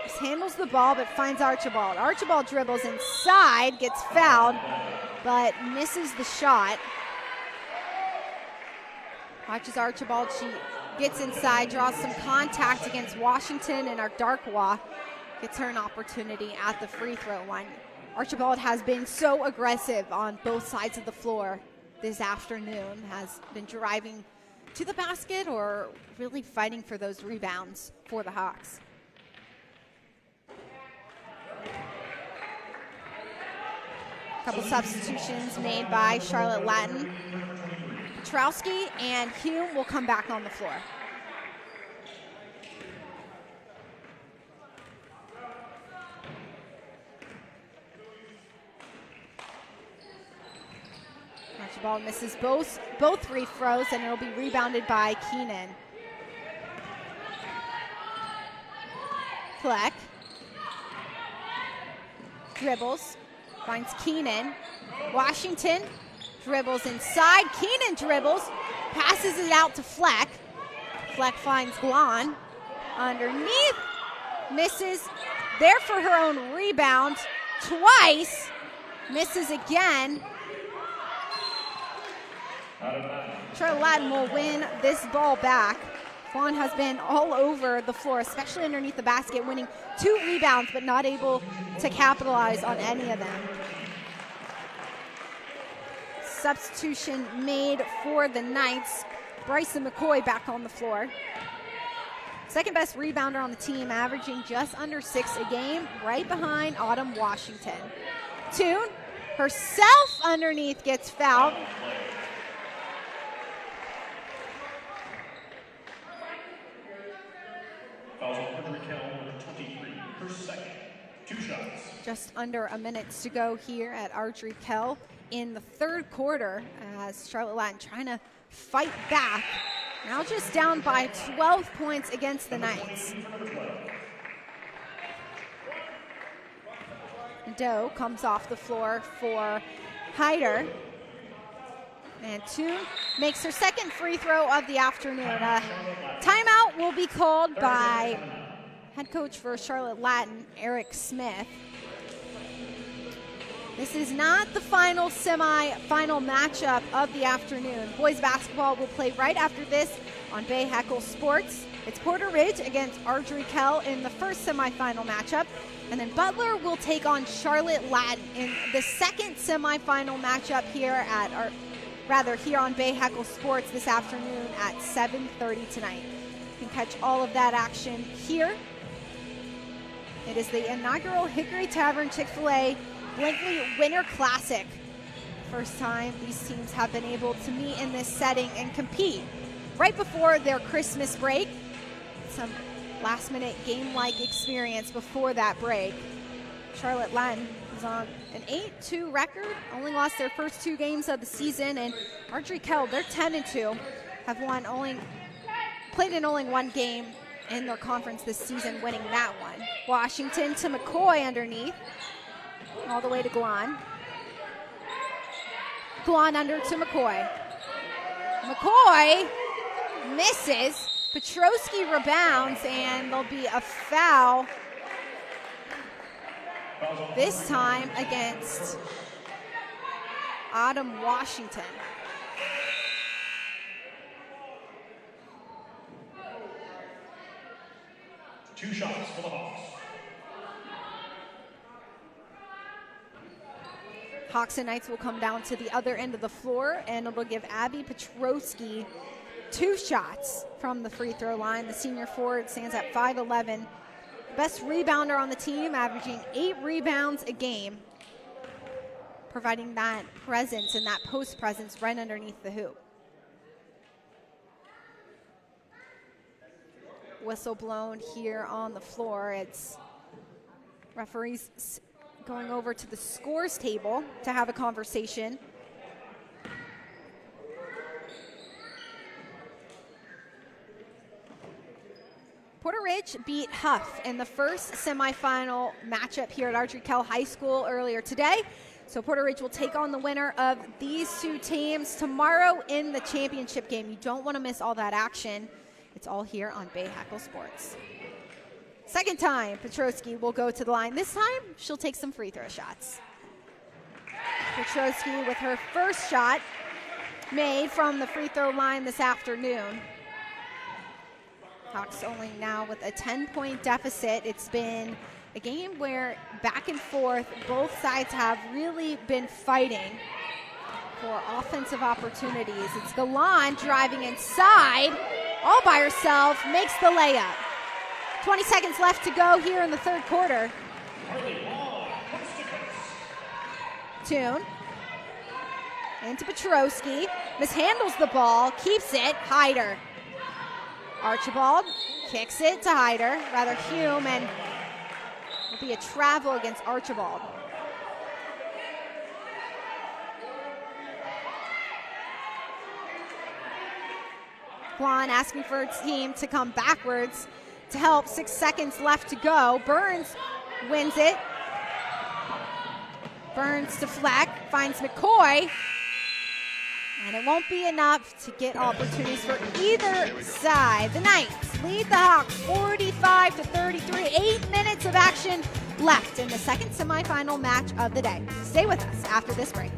Just handles the ball but finds Archibald. Archibald dribbles inside, gets fouled, but misses the shot. Watches Archibald. She gets inside, draws some contact against Washington, and Darkwa gets her an opportunity at the free throw line. Archibald has been so aggressive on both sides of the floor this afternoon, has been driving to the basket or really fighting for those rebounds for the Hawks. A couple substitutions made by Charlotte Latin. Petrowski and Hume will come back on the floor. Archibald misses both free throws, and it'll be rebounded by Keenan. Fleck dribbles, finds Keenan. Washington dribbles inside. Keenan dribbles, passes it out to Fleck. Fleck finds Glon underneath, misses. There for her own rebound twice, misses again. Charlotte Latin will win this ball back. Vaughn has been all over the floor, especially underneath the basket, winning 2 rebounds but not able to capitalize on any of them. Substitution made for the Knights. Bryson McCoy back on the floor. Second best rebounder on the team, averaging just under 6 a game, right behind Autumn Washington. Toon herself underneath gets fouled. Fouls on Ardrey Kell, number 23, her second. 2 shots. Just under a minute to go here at Ardrey Kell in the third quarter, as Charlotte Latin trying to fight back. Now just down by 12 points against the Knights. Doe comes off the floor for Hyder. And Toon makes her second free throw of the afternoon. Timeout will be called by head coach for Charlotte Latin, Eric Smith. This is not the final semi-final matchup of the afternoon. Boys basketball will play right after this on Bahakel Sports. It's Porter Ridge against Ardrey Kell in the first semifinal matchup. And then Butler will take on Charlotte Latin in the second semifinal matchup here on Bahakel Sports this afternoon at 7:30 tonight. You can catch all of that action here. It is the inaugural Hickory Tavern Chick-fil-A Blankley Winter Classic. First time these teams have been able to meet in this setting and compete right before their Christmas break. Some last-minute game-like experience before that break. Charlotte Latin is on an 8-2 record, only lost their first 2 games of the season, and Ardrey Kell, they're 10-2, have played in only 1 game in their conference this season, winning that one. Washington to McCoy underneath, all the way to Glon. Glon under to McCoy. McCoy misses. Petrowski rebounds, and there'll be a foul this time against Autumn Washington. Two shots for the Hawks. Hawks and Knights will come down to the other end of the floor, and it'll give Abby Petrowski 2 shots from the free throw line. The senior forward stands at 5'11". Best rebounder on the team, averaging 8 rebounds a game, providing that presence and that post presence right underneath the hoop. Whistle blown here on the floor. It's referees going over to the scores table to have a conversation. Porter Ridge beat Huff in the first semifinal matchup here at Ardrey Kell High School earlier today. So Porter Ridge will take on the winner of these 2 teams tomorrow in the championship game. You don't want to miss all that action. It's all here on Bahakel Sports. Second time, Petrosky will go to the line. This time, she'll take some free throw shots. Petrosky with her first shot made from the free throw line this afternoon. Hawks only now with a 10-point deficit. It's been a game where back and forth, both sides have really been fighting for offensive opportunities. It's Galan driving inside, all by herself, makes the layup. 20 seconds left to go here in the third quarter. Tune into Petrosky, mishandles the ball, keeps it, Hyder. Archibald kicks it to Hyder, rather Hume, and will be a travel against Archibald. Guan asking for its team to come backwards to help. 6 seconds left to go. Burns wins it. Burns to Fleck, finds McCoy. And it won't be enough to get opportunities for either side. The Knights lead the Hawks 45-33. 8 minutes of action left in the second semifinal match of the day. Stay with us after this break.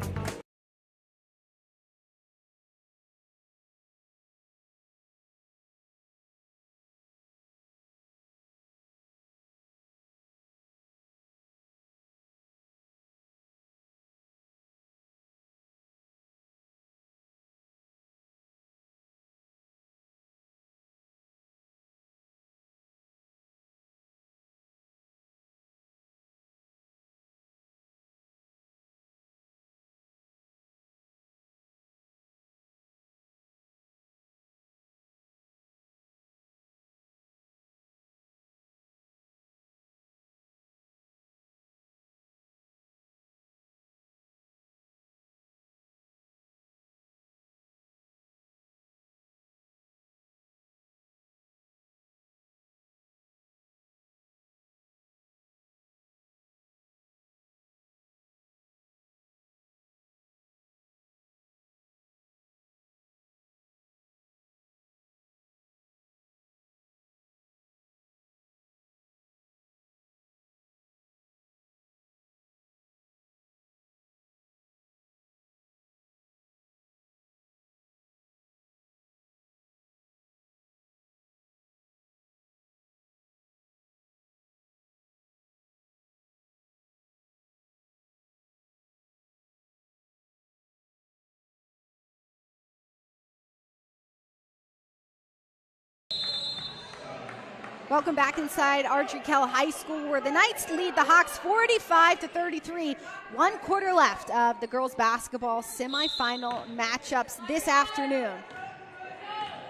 Welcome back inside Ardrey Kell High School, where the Knights lead the Hawks 45-33. 1 quarter left of the girls basketball semifinal matchups this afternoon.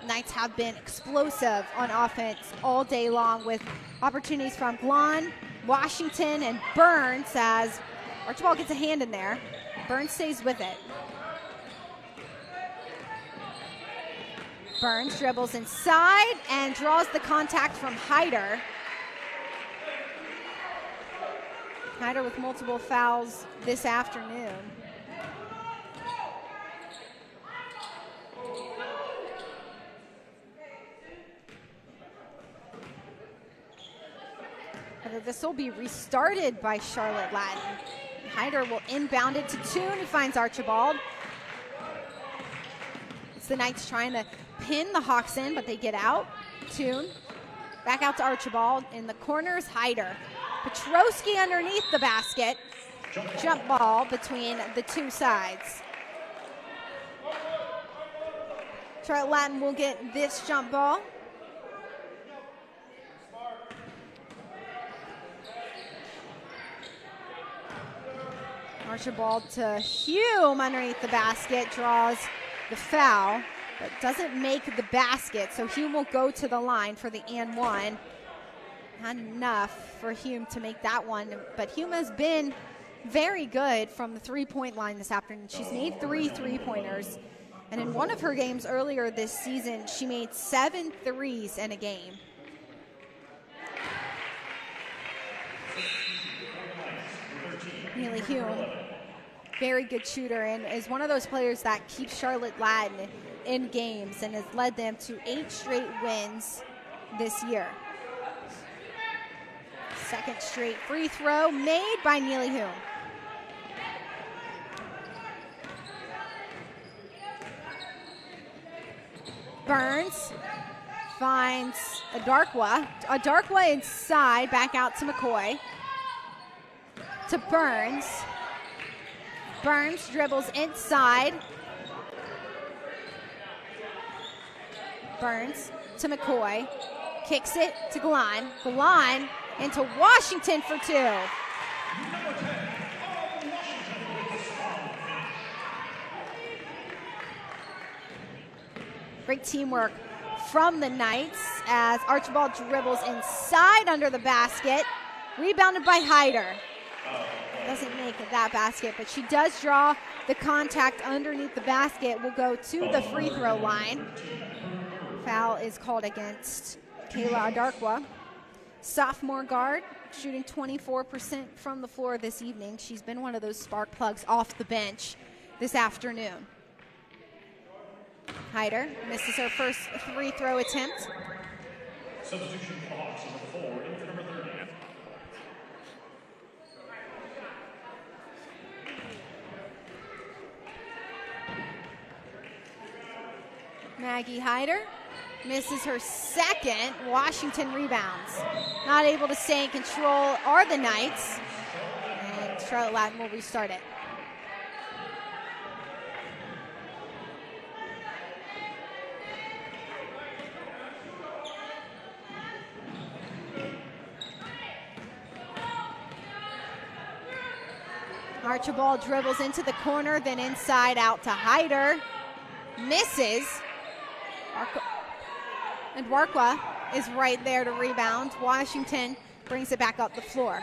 Knights have been explosive on offense all day long, with opportunities from Glon, Washington, and Burns, as Archibald gets a hand in there. Burns stays with it. Burns dribbles inside and draws the contact from Hyder. Hyder with multiple fouls this afternoon. This will be restarted by Charlotte Latin. Hyder will inbound it to Toon, who finds Archibald. It's the Knights trying to pin the Hawks in, but they get out. Toon back out to Archibald. In the corners, Hyder. Petrosky underneath the basket. Jump ball between the two sides. Charlotte Latin will get this jump ball. Archibald to Hume underneath the basket, draws the foul, but doesn't make the basket, so Hume will go to the line for the and one. Not enough for Hume to make that one, but Hume has been very good from the three-point line this afternoon. She's made 3 3-pointers, and in one of her games earlier this season, she made 7 threes in a game. Neely Hume, very good shooter, and is one of those players that keeps Charlotte Latin in games and has led them to 8 straight wins this year. Second straight free throw made by Neely Hume. Burns finds Adarkwa. Adarkwa inside, back out to McCoy. To Burns. Burns dribbles inside. Burns to McCoy. Kicks it to Galan. Galan into Washington for 2. Great teamwork from the Knights as Archibald dribbles inside under the basket. Rebounded by Hyder. Doesn't make it that basket, but she does draw the contact underneath the basket. Will go to the free throw line. Foul is called against Kayla Adarkwa. Sophomore guard, shooting 24% from the floor this evening. She's been one of those spark plugs off the bench this afternoon. Hyder misses her first free throw attempt. Substitution for Hawks number 4, in for number 30. Maggie Hyder misses her second. Washington rebounds. Not able to stay in control are the Knights. And Charlotte Latin will restart it. Archibald dribbles into the corner, then inside out to Hyder. Misses. And Warkwa is right there to rebound. Washington brings it back up the floor.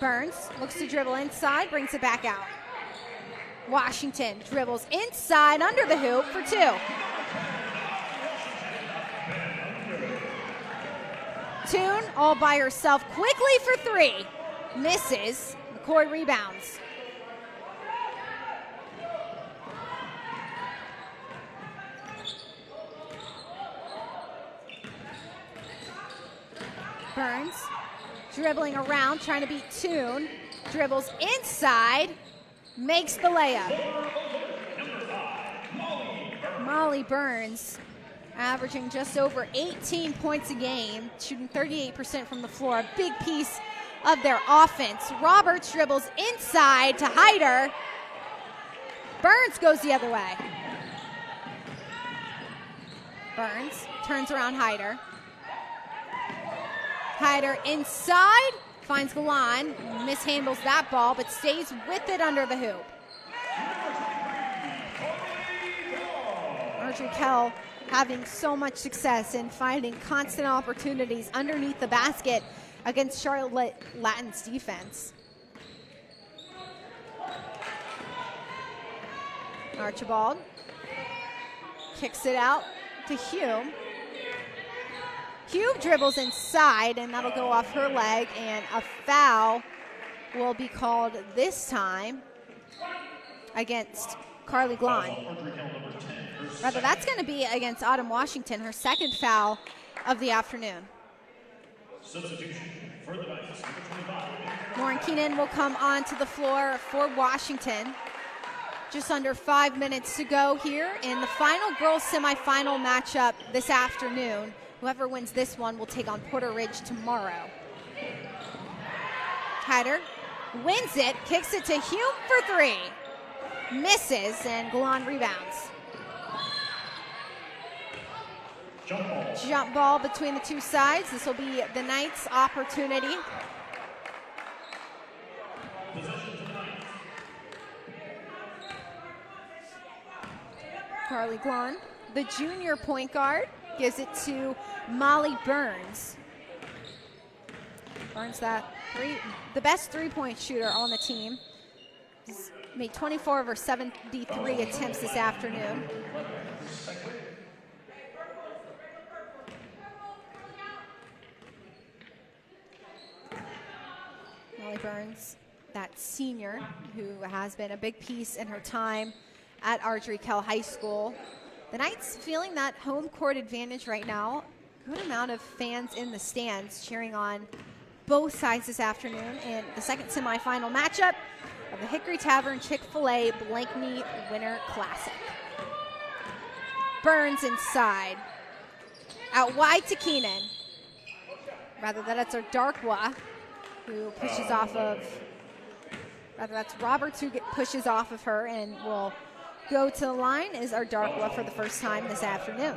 Burns looks to dribble inside, brings it back out. Washington dribbles inside under the hoop for 2. Toon all by herself quickly for 3. Misses. McCoy rebounds. Burns dribbling around, trying to beat Toon. Dribbles inside, makes the layup. Molly Burns averaging just over 18 points a game, shooting 38% from the floor. A big piece of their offense. Roberts dribbles inside to Hyder. Burns goes the other way. Burns turns around Hyder. Hyder inside, finds Galan, mishandles that ball, but stays with it under the hoop. Ardrey Kell having so much success in finding constant opportunities underneath the basket against Charlotte Latin's defense. Archibald kicks it out to Hume. Hume dribbles inside, and that'll go off her leg, and a foul will be called this time against Carly Glahn. Rather, that's going to be against Autumn Washington, her second foul of the afternoon. Substitution for the Knights, number 25. Lauren Keenan will come onto the floor for Washington. Just under 5 minutes to go here in the final girls semifinal matchup this afternoon. Whoever wins this one will take on Porter Ridge tomorrow. Hyder wins it, kicks it to Hume for 3. Misses, and Galan rebounds. Jump ball between the two sides. This will be the Knights' opportunity. Carly Glahn, the junior point guard, gives it to Molly Burns. Burns, the best three-point shooter on the team. He's made 24 of her 73 attempts this afternoon. Molly Burns that senior who has been a big piece in her time at Ardrey Kell High School. The Knights feeling that home court advantage right now. Good amount of fans in the stands cheering on both sides this afternoon in the second semifinal matchup of the Hickory Tavern Chick-fil-A Blakeney Winter Classic. Burns inside. Out wide to Keenan. Rather, that's Darkwa who pushes off of, that's Roberts who pushes off of her and will go to the line is Darkwa for the first time this afternoon.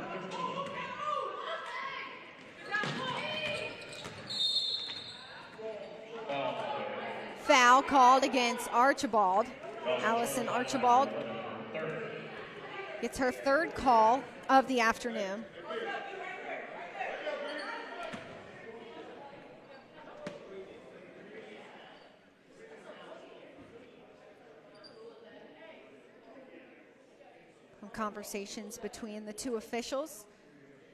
Foul called against Archibald. Allison Archibald gets her third call of the afternoon. Conversations between the two officials.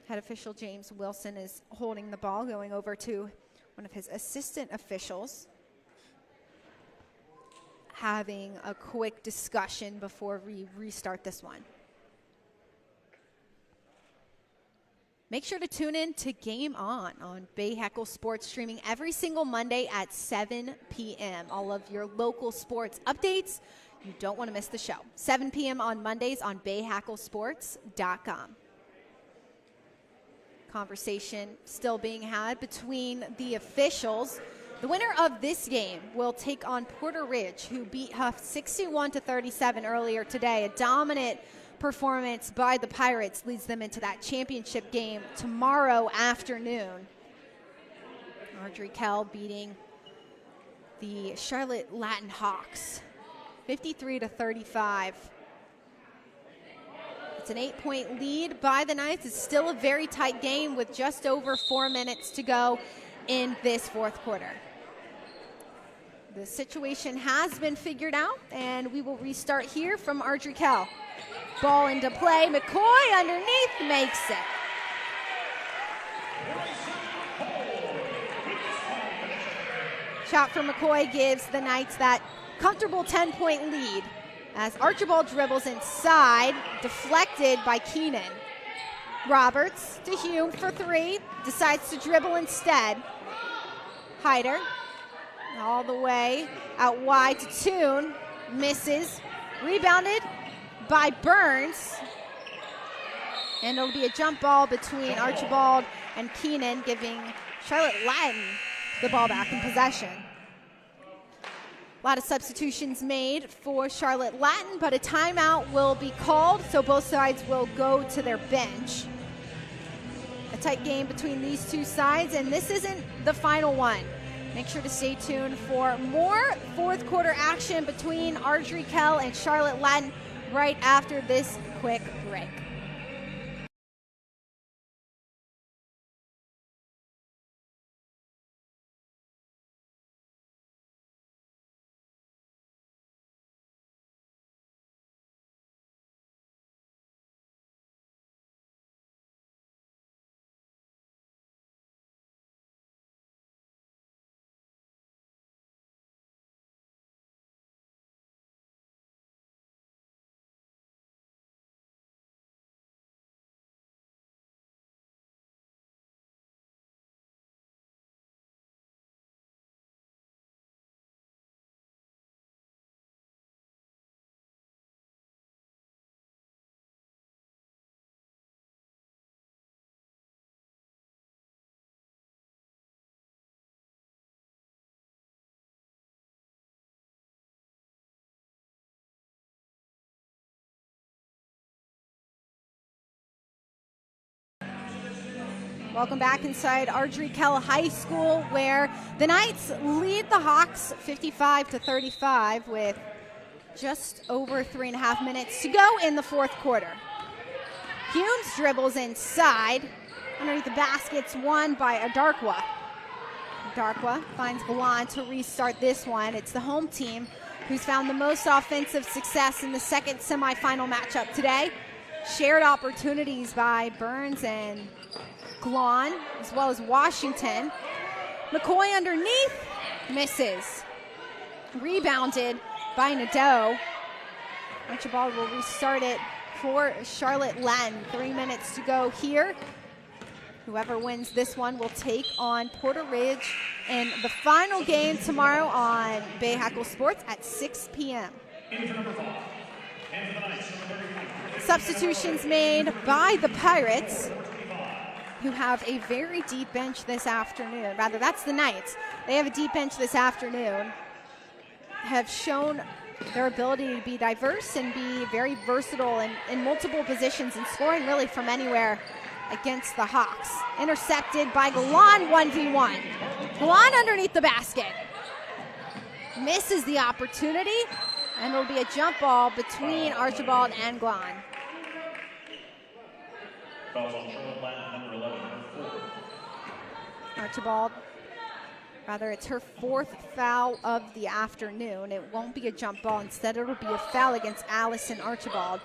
Head official James Wilson is holding the ball, going over to one of his assistant officials, having a quick discussion before we restart this one. Make sure to tune in to Game On Bahakel Sports, streaming every single Monday at 7 p.m. All of your local sports updates. You don't want to miss the show. 7 p.m. on Mondays on BahakelSports.com. Conversation still being had between the officials. The winner of this game will take on Porter Ridge, who beat Huff 61-37 earlier today. A dominant performance by the Pirates leads them into that championship game tomorrow afternoon. Ardrey Kell beating the Charlotte Latin Hawks 53-35. It's an 8-point lead by the Knights. It's still a very tight game with just over 4 minutes to go in this fourth quarter. The situation has been figured out, and we will restart here from Ardrey Kell. Ball into play. McCoy underneath makes it. Shot from McCoy gives the Knights that comfortable 10-point lead as Archibald dribbles inside, deflected by Keenan. Roberts to Hume for three, decides to dribble instead. Hyder all the way out wide to Toon, misses, rebounded by Burns, and it'll be a jump ball between Archibald and Keenan, giving Charlotte Latin the ball back in possession. A lot of substitutions made for Charlotte Latin, but a timeout will be called, so both sides will go to their bench. A tight game between these two sides, and this isn't the final one. Make sure to stay tuned for more fourth quarter action between Ardrey Kell and Charlotte Latin right after this quick break. Welcome back inside Ardrey Kell High School, where the Knights lead the Hawks 55-35 with just over 3.5 minutes to go in the fourth quarter. Humes dribbles inside. Underneath the basket's won by Darkwa. Darkwa finds Galan to restart this one. It's the home team who's found the most offensive success in the second semifinal matchup today. Shared opportunities by Burns and Glon, as well as Washington. McCoy underneath, misses. Rebounded by Nadeau. Archibald will restart it for Charlotte Latin. 3 minutes to go here. Whoever wins this one will take on Porter Ridge in the final game tomorrow on Bahakel Sports at 6 p.m. Substitutions made by the Pirates, who have a very deep bench this afternoon. Rather, that's the Knights. They have a deep bench this afternoon. Have shown their ability to be diverse and be very versatile in multiple positions and scoring really from anywhere against the Hawks. Intercepted by Galan, 1v1. Galan underneath the basket. Misses the opportunity, and it'll be a jump ball between Archibald and Galan. Fouls on Charlotte Latin, number 11, her fourth. Archibald, rather, it's her fourth foul of the afternoon. It won't be a jump ball. Instead, it'll be a foul against Allison Archibald,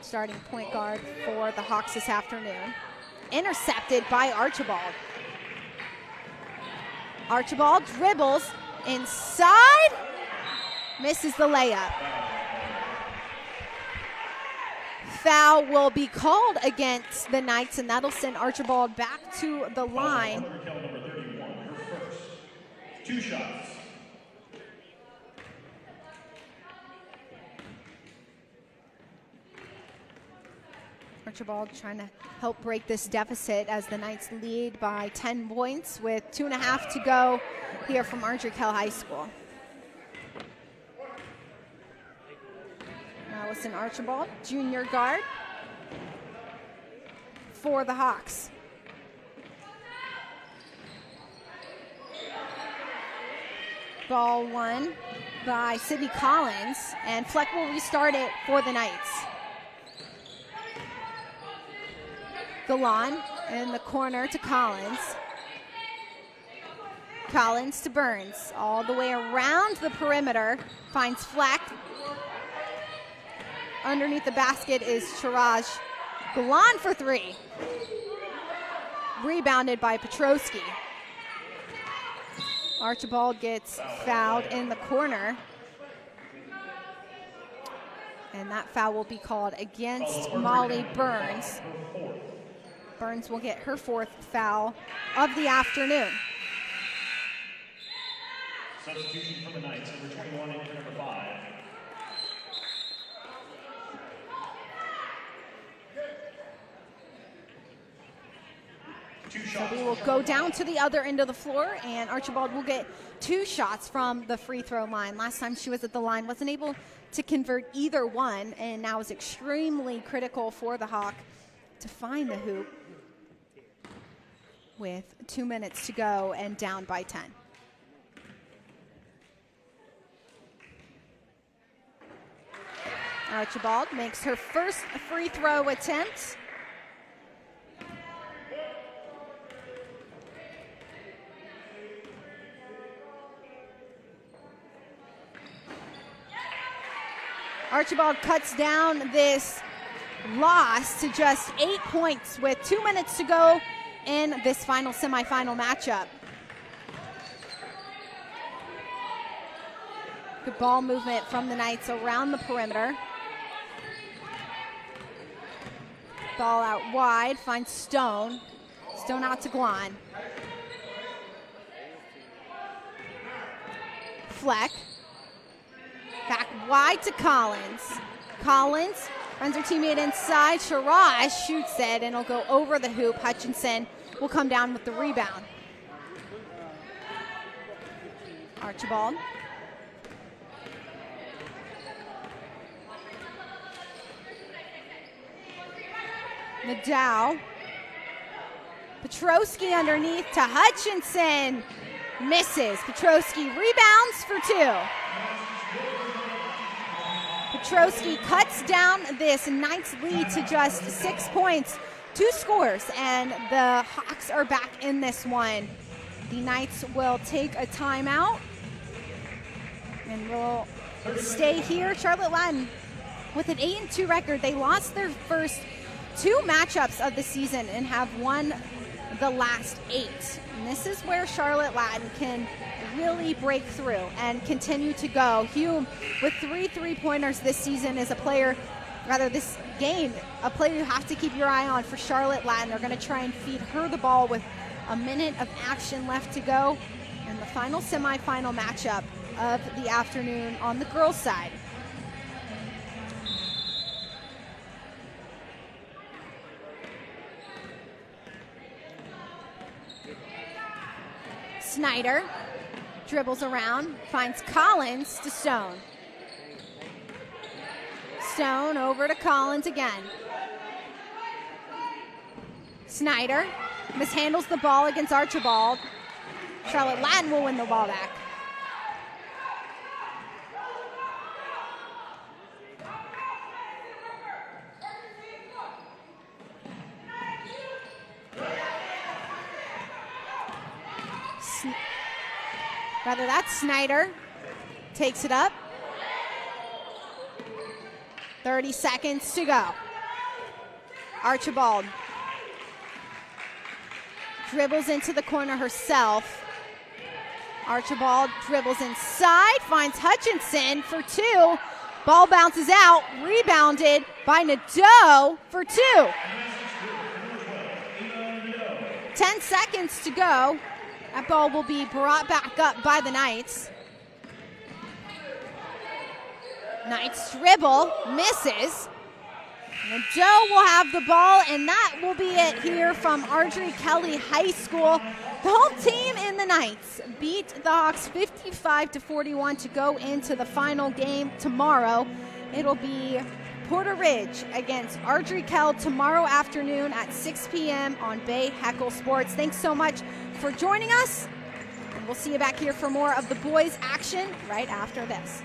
starting point guard for the Hawks this afternoon. Intercepted by Archibald. Archibald dribbles inside, misses the layup. Foul will be called against the Knights, and that'll send Archibald back to the line. Ardrey Kell, number 31, her first. 2 shots. Archibald trying to help break this deficit as the Knights lead by 10 points with 2.5 to go here from Ardrey Kell High School. Allison Archibald, junior guard for the Hawks. Ball won by Sydney Collins, and Fleck will restart it for the Knights. Galan in the corner to Collins. Collins to Burns, all the way around the perimeter, finds Fleck. Underneath the basket is Charaj. Galan for 3. Rebounded by Petrosky. Archibald gets fouled in the corner. And that foul will be called against Molly Burns. Burns will get her 4th foul of the afternoon. Substitution for the Knights, number 21 and number 5. So we will go down to the other end of the floor, and Archibald will get 2 shots from the free throw line. Last time she was at the line, wasn't able to convert either one, and now is extremely critical for the Hawk to find the hoop with 2 minutes to go and down by 10. Archibald makes her first free throw attempt. Archibald cuts down this loss to just 8 points with 2 minutes to go in this final semifinal matchup. Good ball movement from the Knights around the perimeter. Ball out wide, finds Stone. Stone out to Glon. Fleck. Back wide to Collins. Collins runs her teammate inside. Shiraz shoots it, and it'll go over the hoop. Hutchinson will come down with the rebound. Archibald. Nadeau. Petrosky underneath to Hutchinson. Misses. Petrosky rebounds for 2. Petrosky cuts down this Knights lead to just 6 points, 2 scores, and the Hawks are back in this one. The Knights will take a timeout and will stay here. Charlotte Latin with an 8-2 record. They lost their first 2 matchups of the season and have won the last 8. And this is where Charlotte Latin can really break through and continue to go. Hume with 3 3-pointers this season is this game, a player you have to keep your eye on for Charlotte Latin. They're going to try and feed her the ball with a minute of action left to go in the final semifinal matchup of the afternoon on the girls' side. Snyder dribbles around, finds Collins to Stone. Stone over to Collins again. Snyder mishandles the ball against Archibald. Charlotte Latin will win the ball back. That's Snyder. Takes it up. 30 seconds to go. Archibald dribbles into the corner herself. Archibald dribbles inside, finds Hutchinson for 2. Ball bounces out, rebounded by Nadeau for 2. 10 seconds to go. That ball will be brought back up by the Knights. Knights dribble, misses. Nadeau will have the ball, and that will be it here from Ardrey Kell High School. The home team in the Knights beat the Hawks 55-41 to go into the final game tomorrow. It'll be Porter Ridge against Ardrey Kell tomorrow afternoon at 6 p.m. on Bahakel Sports. Thanks so much for joining us, and we'll see you back here for more of the boys' action right after this.